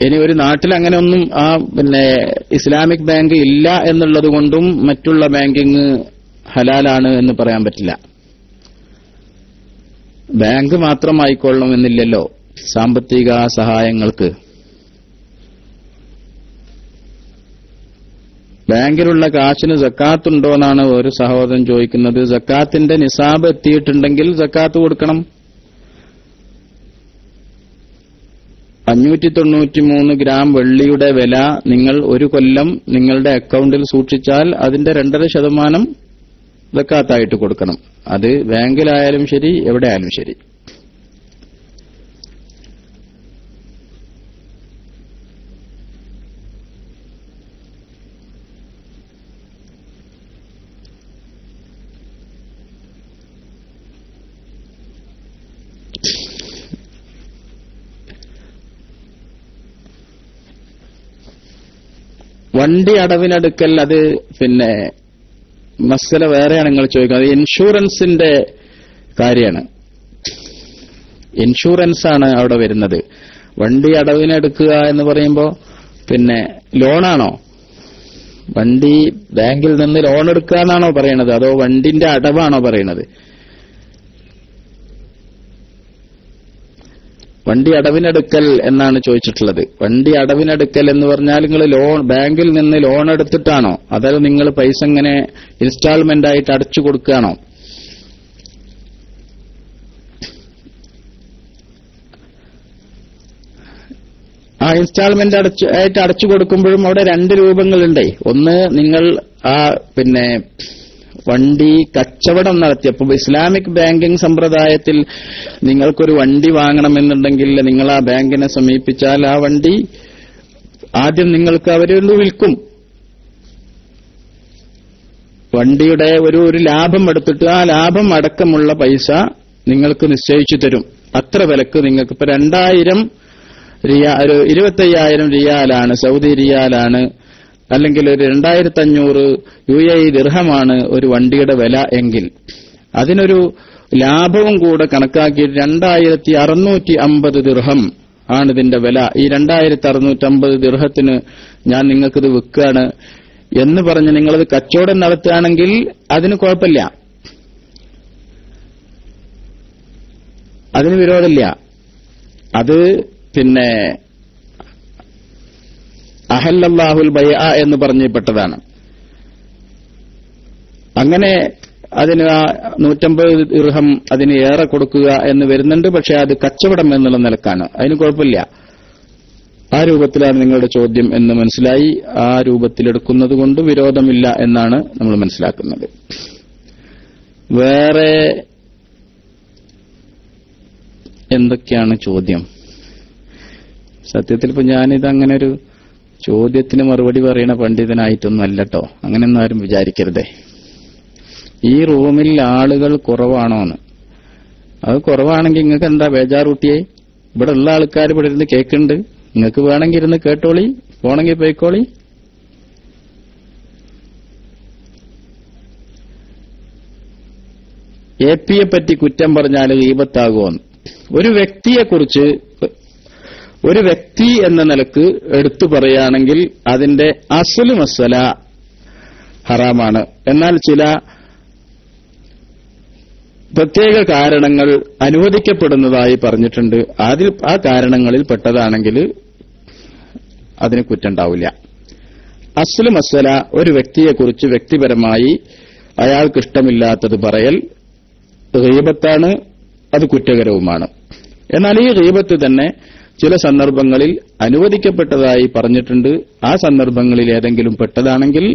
ഇനി ഒരു നാട്ടിൽ അങ്ങനെ ഒന്നും പിന്നെ ഇസ്ലാമിക് ബാങ്ക് ഇല്ല എന്നുള്ളത് കൊണ്ടും മറ്റുള്ള ബാങ്കിങ് ഹലാലാണ് എന്ന് പറയാൻ പറ്റില്ല. ബാങ്ക് മാത്രമായിക്കൊള്ളണമെന്നില്ലല്ലോ സാമ്പത്തിക സഹായങ്ങൾക്ക്. ബാങ്കിലുള്ള കാശിന് സക്കാത്തുണ്ടോ എന്നാണ് ഒരു സഹോദരൻ ചോദിക്കുന്നത്. സക്കാത്തിന്റെ നിസാബ് എത്തിയിട്ടുണ്ടെങ്കിൽ സക്കാത്ത് കൊടുക്കണം. 593 ഗ്രാം വെള്ളിയുടെ വില നിങ്ങൾ ഒരു കൊല്ലം നിങ്ങളുടെ അക്കൗണ്ടിൽ സൂക്ഷിച്ചാൽ അതിന്റെ 2.5% സക്കാത്തായിട്ട് കൊടുക്കണം. അത് ബാങ്കിലായാലും ശരി എവിടെ ആയാലും ശരി. വണ്ടി അടവിനെടുക്കൽ അത് പിന്നെ മസല വേറെയാണ് നിങ്ങൾ ചോദിക്കുന്നത്. അത് ഇൻഷുറൻസിന്റെ കാര്യമാണ്. ഇൻഷുറൻസാണ് അവിടെ വരുന്നത്. വണ്ടി അടവിനെടുക്കുക എന്ന് പറയുമ്പോൾ പിന്നെ ലോണാണോ? വണ്ടി ബാങ്കിൽ നിന്ന് ലോൺ എടുക്കുക എന്നാണോ പറയണത്, അതോ വണ്ടിന്റെ അടവാണോ പറയണത്? വണ്ടി അടവിനെടുക്കൽ എന്നാണ് ചോദിച്ചിട്ടുള്ളത്. വണ്ടി അടവിനെടുക്കൽ എന്ന് പറഞ്ഞാൽ നിങ്ങൾ ബാങ്കിൽ നിന്ന് ലോൺ എടുത്തിട്ടാണോ, അതോ നിങ്ങൾ പൈസ ഇങ്ങനെ ഇൻസ്റ്റാൾമെന്റ് ആയിട്ട് അടച്ചു കൊടുക്കുകയാണോ? ആ ഇൻസ്റ്റാൾമെന്റ് ആയിട്ട് അടച്ചു കൊടുക്കുമ്പോഴും അവിടെ രണ്ട് രൂപങ്ങളുണ്ട്. ഒന്ന്, നിങ്ങൾ വണ്ടി കച്ചവടം നടത്തിയപ്പോൾ ഇസ്ലാമിക് ബാങ്കിംഗ് സമ്പ്രദായത്തിൽ നിങ്ങൾക്കൊരു വണ്ടി വാങ്ങണമെന്നുണ്ടെങ്കിൽ നിങ്ങൾ ആ ബാങ്കിനെ സമീപിച്ചാൽ ആ വണ്ടി ആദ്യം നിങ്ങൾക്ക് അവരൊന്ന് വിൽക്കും. വണ്ടിയുടെ ഒരു ലാഭം എടുത്തിട്ട് ആ ലാഭം അടക്കമുള്ള പൈസ നിങ്ങൾക്ക് നിശ്ചയിച്ചു തരും. അത്ര വിലക്ക് നിങ്ങൾക്ക് ഇപ്പൊ 2000 ഒരു 25,000 റിയാലാണ്, സൗദി റിയാലാണ്, അല്ലെങ്കിൽ ഒരു 2500 UAE ദിർഹമാണ് ഒരു വണ്ടിയുടെ വില എങ്കിൽ അതിനൊരു ലാഭവും കൂടെ കണക്കാക്കി 2650 ദിർഹം ആണ് ഇതിന്റെ വില. ഈ 2650 ദിർഹത്തിന് ഞാൻ നിങ്ങൾക്കിത് വിൽക്കുകയാണ് എന്ന് പറഞ്ഞ് നിങ്ങളത് കച്ചവടം നടത്തുകയാണെങ്കിൽ അതിന് കുഴപ്പമില്ല, അതിന് വിരോധമില്ല. അത് അഹല്ലല്ലാഹുൽ ബൈഅ എന്ന് പറഞ്ഞപ്പെട്ടതാണ്. അങ്ങനെ അതിന് 150 ദിർഹം അതിന് ഏറെ കൊടുക്കുക എന്ന് വരുന്നുണ്ട്. പക്ഷെ അത് കച്ചവടം എന്നുള്ള നിലക്കാണ്, അതിന് കുഴപ്പമില്ല. ആ രൂപത്തിലാണ് നിങ്ങളുടെ ചോദ്യം എന്ന് മനസ്സിലായി. ആ രൂപത്തിലെടുക്കുന്നത് കൊണ്ട് വിരോധമില്ല എന്നാണ് നമ്മൾ മനസ്സിലാക്കുന്നത്. വേറെ എന്തൊക്കെയാണ് ചോദ്യം? സത്യത്തിൽ ഇപ്പൊ ഞാനിത് അങ്ങനെ ഒരു ചോദ്യത്തിന് മറുപടി പറയണ പണ്ഡിതനായിട്ടൊന്നും അല്ലട്ടോ, അങ്ങനെയൊന്നും ആരും വിചാരിക്കരുതേ. ഈ റൂമിൽ ആളുകൾ കുറവാണോന്ന്, അത് കുറവാണെങ്കിൽ നിങ്ങൾക്ക് എന്താ ബേജാറൂട്ടിയെ? ഇവിടെ ഉള്ള ആൾക്കാർ ഇവിടെ ഇരുന്ന് കേൾക്കുന്നുണ്ട്, നിങ്ങൾക്ക് വേണമെങ്കിൽ ഇരുന്ന് കേട്ടോളി, പോണെങ്കിൽ പോയിക്കോളി. എപിയെ പറ്റി കുറ്റം പറഞ്ഞാൽ ഗീബത്താകുമോന്ന്? ഒരു വ്യക്തി എന്ന നിലക്ക് എടുത്തു പറയുകയാണെങ്കിൽ അതിന്റെ അസ്ലു മസ്സല ഹറാമാണ്. എന്നാൽ ചില പ്രത്യേക കാരണങ്ങൾ അനുവദിക്കപ്പെടുന്നതായി പറഞ്ഞിട്ടുണ്ട്. ആ കാരണങ്ങളിൽ പെട്ടതാണെങ്കിൽ അതിന് കുറ്റുണ്ടാവില്ല. അസ്ലു മസ്സല ഒരു വ്യക്തിയെക്കുറിച്ച് വ്യക്തിപരമായി അയാൾക്കിഷ്ടമില്ലാത്തത് പറയൽ ഗീബത്താണ്, അത് കുറ്റകരവുമാണ്. എന്നാൽ ഈ ഗീബത്ത് തന്നെ ചില സന്ദർഭങ്ങളിൽ അനുവദിക്കപ്പെട്ടതായി പറഞ്ഞിട്ടുണ്ട്. ആ സന്ദർഭങ്ങളിൽ ഏതെങ്കിലും പെട്ടതാണെങ്കിൽ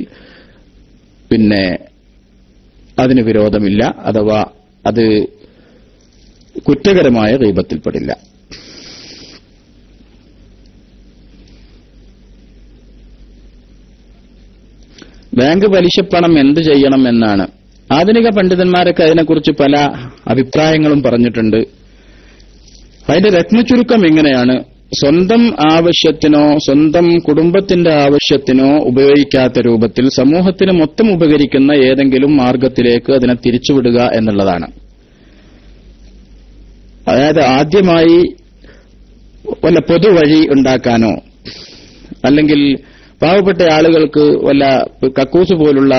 അതിന് വിരോധമില്ല, അഥവാ അത് കുറ്റകരമായ ഗീബത്തിൽപ്പെടില്ല. ബാങ്ക് പലിശപ്പണം എന്ത് ചെയ്യണം എന്നാണ്. ആധുനിക പണ്ഡിതന്മാരൊക്കെ അതിനെക്കുറിച്ച് പല അഭിപ്രായങ്ങളും പറഞ്ഞിട്ടുണ്ട്. അതിന്റെ രത്നചുരുക്കം ഇങ്ങനെയാണ്: സ്വന്തം ആവശ്യത്തിനോ സ്വന്തം കുടുംബത്തിന്റെ ആവശ്യത്തിനോ ഉപയോഗിക്കാത്ത രൂപത്തിൽ സമൂഹത്തിന് മൊത്തം ഉപകരിക്കുന്ന ഏതെങ്കിലും മാർഗത്തിലേക്ക് അതിനെ തിരിച്ചുവിടുക എന്നുള്ളതാണ്. അതായത് ആദ്യമായി വല്ല പൊതുവഴി ഉണ്ടാക്കാനോ അല്ലെങ്കിൽ പാവപ്പെട്ട ആളുകൾക്ക് വല്ല കക്കൂസ് പോലുള്ള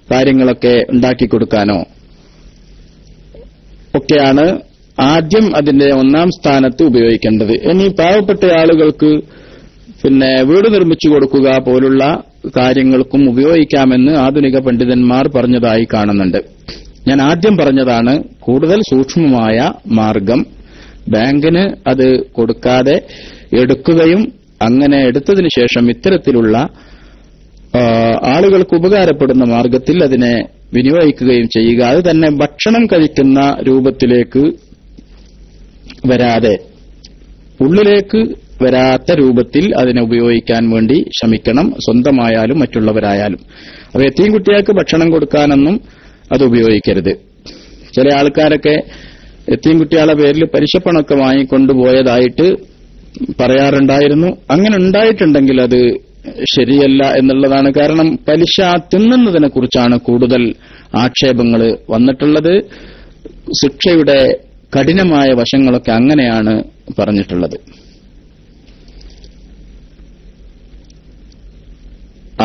കാര്യങ്ങളൊക്കെ ഉണ്ടാക്കിക്കൊടുക്കാനോ ഒക്കെയാണ് ആദ്യം അതിന്റെ ഒന്നാം സ്ഥാനത്ത് ഉപയോഗിക്കേണ്ടത്. ഇനി പാവപ്പെട്ട ആളുകൾക്ക് വീട് നിർമ്മിച്ചു കൊടുക്കുക പോലുള്ള കാര്യങ്ങൾക്കും ഉപയോഗിക്കാമെന്ന് ആധുനിക പണ്ഡിതന്മാർ പറഞ്ഞതായി കാണുന്നുണ്ട്. ഞാൻ ആദ്യം പറഞ്ഞതാണ് കൂടുതൽ സൂക്ഷ്മമായ മാർഗം. ബാങ്കിന് അത് കൊടുക്കാതെ എടുക്കുകയും അങ്ങനെ എടുത്തതിനു ശേഷം ഇത്തരത്തിലുള്ള ആളുകൾക്ക് ഉപകാരപ്പെടുന്ന മാർഗത്തിൽ അതിനെ വിനിയോഗിക്കുകയും ചെയ്യുക. അത് തന്നെ ഭക്ഷണം കഴിക്കുന്ന രൂപത്തിലേക്ക് വരാതെ, ഉള്ളിലേക്ക് വരാത്ത രൂപത്തിൽ അതിനെ ഉപയോഗിക്കാൻ വേണ്ടി ശ്രമിക്കണം, സ്വന്തമായാലും മറ്റുള്ളവരായാലും. അപ്പൊ യതീം കുട്ടികൾക്ക് ഭക്ഷണം കൊടുക്കാനൊന്നും അത് ഉപയോഗിക്കരുത്. ചില ആൾക്കാരൊക്കെ യതീം കുട്ടികളുടെ പേരിൽ പലിശപ്പണമൊക്കെ വാങ്ങിക്കൊണ്ടുപോയതായിട്ട് പറയാറുണ്ടായിരുന്നു. അങ്ങനെ ഉണ്ടായിട്ടുണ്ടെങ്കിൽ അത് ശരിയല്ല എന്നുള്ളതാണ്. കാരണം പലിശ തിന്നുന്നതിനെ കുറിച്ചാണ് കൂടുതൽ ആക്ഷേപങ്ങൾ വന്നിട്ടുള്ളത്. ശിക്ഷയുടെ കഠിനമായ വശങ്ങളൊക്കെ അങ്ങനെയാണ് പറഞ്ഞിട്ടുള്ളത്.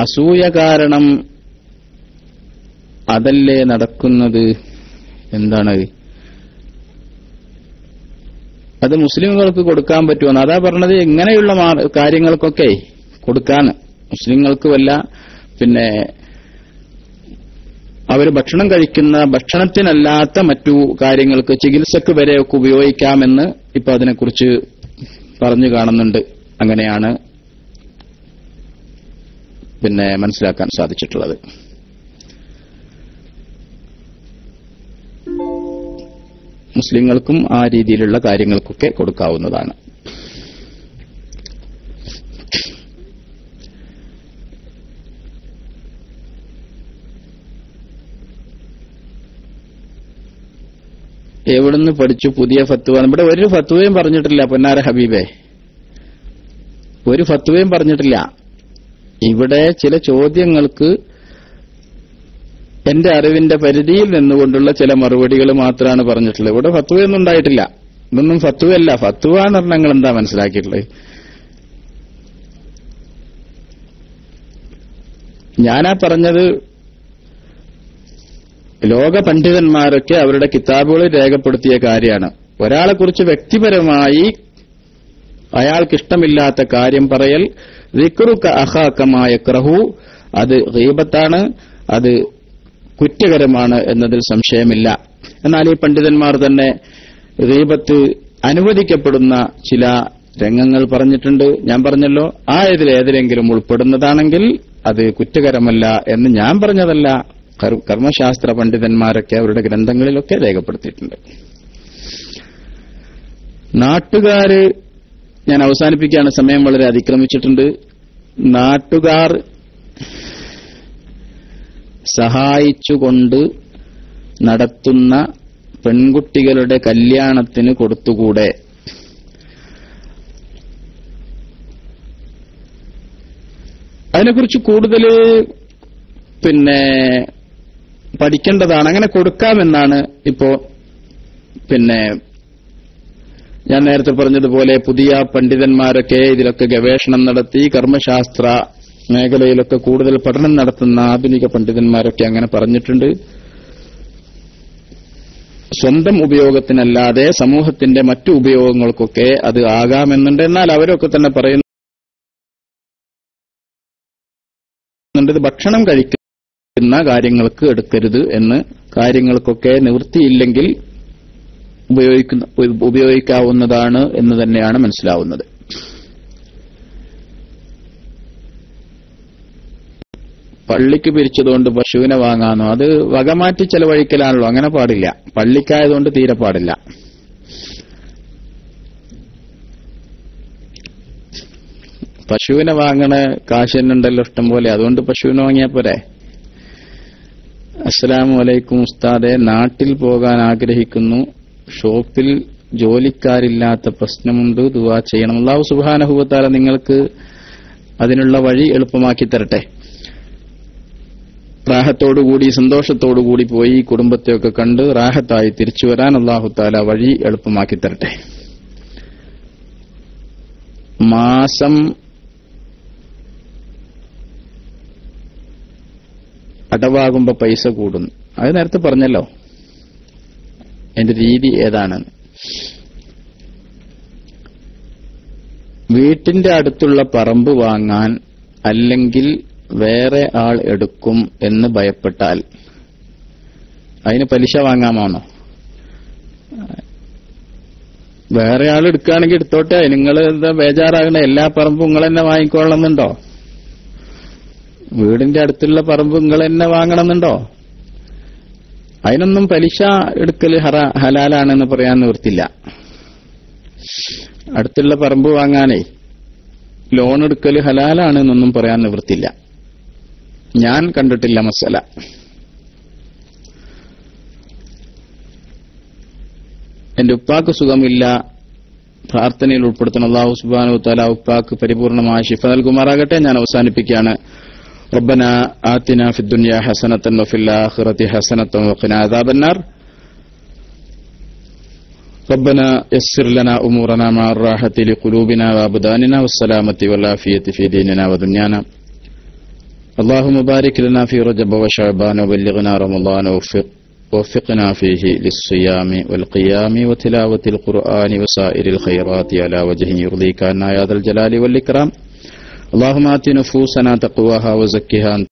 അസൂയ കാരണം അതല്ലേ നടക്കുന്നത്? എന്താണ് അത് മുസ്ലിങ്ങൾക്ക് കൊടുക്കാൻ പറ്റുമെന്ന്. അതാ പറഞ്ഞത്, ഇങ്ങനെയുള്ള കാര്യങ്ങൾക്കൊക്കെ കൊടുക്കാൻ മുസ്ലിങ്ങൾക്ക് വല്ല അവർ ഭക്ഷണം കഴിക്കുന്ന ഭക്ഷണത്തിനല്ലാത്ത മറ്റു കാര്യങ്ങൾക്ക് ചികിത്സക്ക് വരെയൊക്കെ ഉപയോഗിക്കാമെന്ന് ഇപ്പൊ അതിനെക്കുറിച്ച് പറഞ്ഞു കാണുന്നുണ്ട്. അങ്ങനെയാണ് മനസ്സിലാക്കാൻ സാധിച്ചിട്ടുള്ളത്. മുസ്ലിങ്ങൾക്കും ആ രീതിയിലുള്ള കാര്യങ്ങൾക്കൊക്കെ കൊടുക്കാവുന്നതാണ്. എവിടുന്ന് പഠിച്ചു പുതിയ ഫത്വ? ഇവിടെ ഒരു ഫത്വയും പറഞ്ഞിട്ടില്ല പൊന്നാര ഹബീബേ, ഒരു ഫത്വയും പറഞ്ഞിട്ടില്ല. ഇവിടെ ചില ചോദ്യങ്ങൾക്ക് എന്റെ അറിവിന്റെ പരിധിയിൽ നിന്നുകൊണ്ടുള്ള ചില മറുപടികൾ മാത്രമാണ് പറഞ്ഞിട്ടുള്ളത്. ഇവിടെ ഫത്വയൊന്നും ഉണ്ടായിട്ടില്ല. ഇതൊന്നും ഫത്വയല്ല. ഫത്വ എന്ന് പറഞ്ഞാൽ നിങ്ങൾ എന്താ മനസ്സിലാക്കിയിട്ടുള്ളത്? ഞാനാ പറഞ്ഞത് ലോക പണ്ഡിതന്മാരൊക്കെ അവരുടെ കിതാബുകളിൽ രേഖപ്പെടുത്തിയ കാര്യമാണ്. ഒരാളെ കുറിച്ച് വ്യക്തിപരമായി അയാൾക്കിഷ്ടമില്ലാത്ത കാര്യം പറയൽ, ദിക്റുക അഖാക മാ യക്റഹു, അത് ഗീബത്താണ്, അത് കുറ്റകരമാണ് എന്നതിൽ സംശയമില്ല. എന്നാൽ ഈ പണ്ഡിതന്മാർ തന്നെ ഗീബത്ത് അനുവദിക്കപ്പെടുന്ന ചില രംഗങ്ങൾ പറഞ്ഞിട്ടുണ്ട്. ഞാൻ പറഞ്ഞല്ലോ, ആ ഇതിലേതിലെങ്കിലും ഉൾപ്പെടുന്നതാണെങ്കിൽ അത് കുറ്റകരമല്ല എന്ന് ഞാൻ പറഞ്ഞതല്ല, കർമ്മശാസ്ത്ര പണ്ഡിതന്മാരൊക്കെ അവരുടെ ഗ്രന്ഥങ്ങളിലൊക്കെ രേഖപ്പെടുത്തിയിട്ടുണ്ട്. നാട്ടുകാര്, ഞാൻ അവസാനിപ്പിക്കുകയാണ്, സമയം വളരെ അതിക്രമിച്ചിട്ടുണ്ട്. നാട്ടുകാർ സഹായിച്ചുകൊണ്ട് നടത്തുന്ന പെൺകുട്ടികളുടെ കല്യാണത്തിന് കൊടുത്തുകൂടെ? അതിനെക്കുറിച്ച് കൂടുതൽ പഠിക്കേണ്ടതാണ്. അങ്ങനെ കൊടുക്കാമെന്നാണ് ഇപ്പോ ഞാൻ നേരത്തെ പറഞ്ഞതുപോലെ പുതിയ പണ്ഡിതന്മാരൊക്കെ ഇതിലൊക്കെ ഗവേഷണം നടത്തി കർമ്മശാസ്ത്ര മേഖലയിലൊക്കെ കൂടുതൽ പഠനം നടത്തുന്ന ആധുനിക പണ്ഡിതന്മാരൊക്കെ അങ്ങനെ പറഞ്ഞിട്ടുണ്ട്. സ്വന്തം ഉപയോഗത്തിനല്ലാതെ സമൂഹത്തിന്റെ മറ്റു ഉപയോഗങ്ങൾക്കൊക്കെ അത് ആകാമെന്നുണ്ട്. എന്നാൽ അവരൊക്കെ തന്നെ പറയുന്നുണ്ട് ഭക്ഷണം കഴിക്കുന്ന കാര്യങ്ങൾക്ക് എടുക്കരുത് എന്ന്. കാര്യങ്ങൾക്കൊക്കെ നിവൃത്തിയില്ലെങ്കിൽ ഉപയോഗിക്കാവുന്നതാണ് എന്ന് തന്നെയാണ് മനസ്സിലാവുന്നത്. പള്ളിക്ക് പിരിച്ചതുകൊണ്ട് പശുവിനെ വാങ്ങാനോ? അത് വകമാറ്റി ചെലവഴിക്കലാണല്ലോ, അങ്ങനെ പാടില്ല. പള്ളിക്കായതുകൊണ്ട് തീരെ പാടില്ല. പശുവിനെ വാങ്ങണ കാശ് തന്നെ ഉണ്ടല്ലോ ഇഷ്ടം പോലെ, അതുകൊണ്ട് പശുവിനെ വാങ്ങിയാ പോരെ. അസ്സലാമു അലൈക്കും ഉസ്താദെ, നാട്ടിൽ പോകാൻ ആഗ്രഹിക്കുന്നു, ഷോപ്പിൽ ജോലിക്കാരില്ലാത്ത പ്രശ്നമുണ്ട്, ദുആ ചെയ്യണം. അല്ലാഹു സുബ്ഹാനഹു വ തആല നിങ്ങൾക്ക് അതിനുള്ള വഴി എളുപ്പമാക്കി തരട്ടെ. റാഹത്തോടുകൂടി സന്തോഷത്തോടുകൂടി പോയി കുടുംബത്തെയൊക്കെ കണ്ട് റാഹത്തായി തിരിച്ചു വരാൻ അല്ലാഹു തആല വഴി എളുപ്പമാക്കി തരട്ടെ. മാസം അടവാകുമ്പോ പൈസ കൂടുന്നു, അത് നേരത്തെ പറഞ്ഞല്ലോ. അതിന്റെ രീതി ഏതാണെന്ന്. വീട്ടിന്റെ അടുത്തുള്ള പറമ്പ് വാങ്ങാൻ അല്ലെങ്കിൽ വേറെ ആൾ എടുക്കും എന്ന് ഭയപ്പെട്ടാൽ അതിന് പലിശ വാങ്ങാമാണോ? വേറെ ആൾ എടുക്കുകയാണെങ്കിൽ എടുത്തോട്ടെ, നിങ്ങൾ എന്താ ബേജാറാകണ? എല്ലാ പറമ്പും നിങ്ങൾ തന്നെ വാങ്ങിക്കൊള്ളണമെന്നുണ്ടോ? വീടിന്റെ അടുത്തുള്ള പറമ്പ് നിങ്ങൾ തന്നെ വാങ്ങണമെന്നുണ്ടോ? അതിനൊന്നും പലിശ എടുക്കൽ ഹലാലാണെന്ന് പറയാൻ നിവൃത്തില്ല. അടുത്തുള്ള പറമ്പ് വാങ്ങാനേ ലോൺ എടുക്കൽ ഹലാലാണെന്നൊന്നും പറയാൻ നിവൃത്തില്ല. ഞാൻ കണ്ടിട്ടില്ല മസല. എന്റെ ഉപ്പാക്ക് സുഖമില്ല, പ്രാർത്ഥനയിൽ ഉൾപ്പെടുത്തണം. അല്ലാഹു സുബ്ഹാനഹു വ തആല ഉപ്പാക്ക് പരിപൂർണമായ ശിഫ നൽകുമാറാകട്ടെ. ഞാൻ അവസാനിപ്പിക്കുകയാണ്. ربنا آتنا في الدنيا حسنة وفي الآخرة حسنة وقنا عذاب النار. ربنا يسر لنا أمورنا مع الراحة لقلوبنا وأبداننا والسلامة والعافية في ديننا ودنيانا. اللهم بارك لنا في رجب وشعبان وبلغنا رمضان وفقنا فيه للصيام والقيام وتلاوة القرآن وسائر الخيرات على وجه يرضيك عنا يا ذا الجلال والإكرام. اللهم آت نفوسنا تقواها وزكها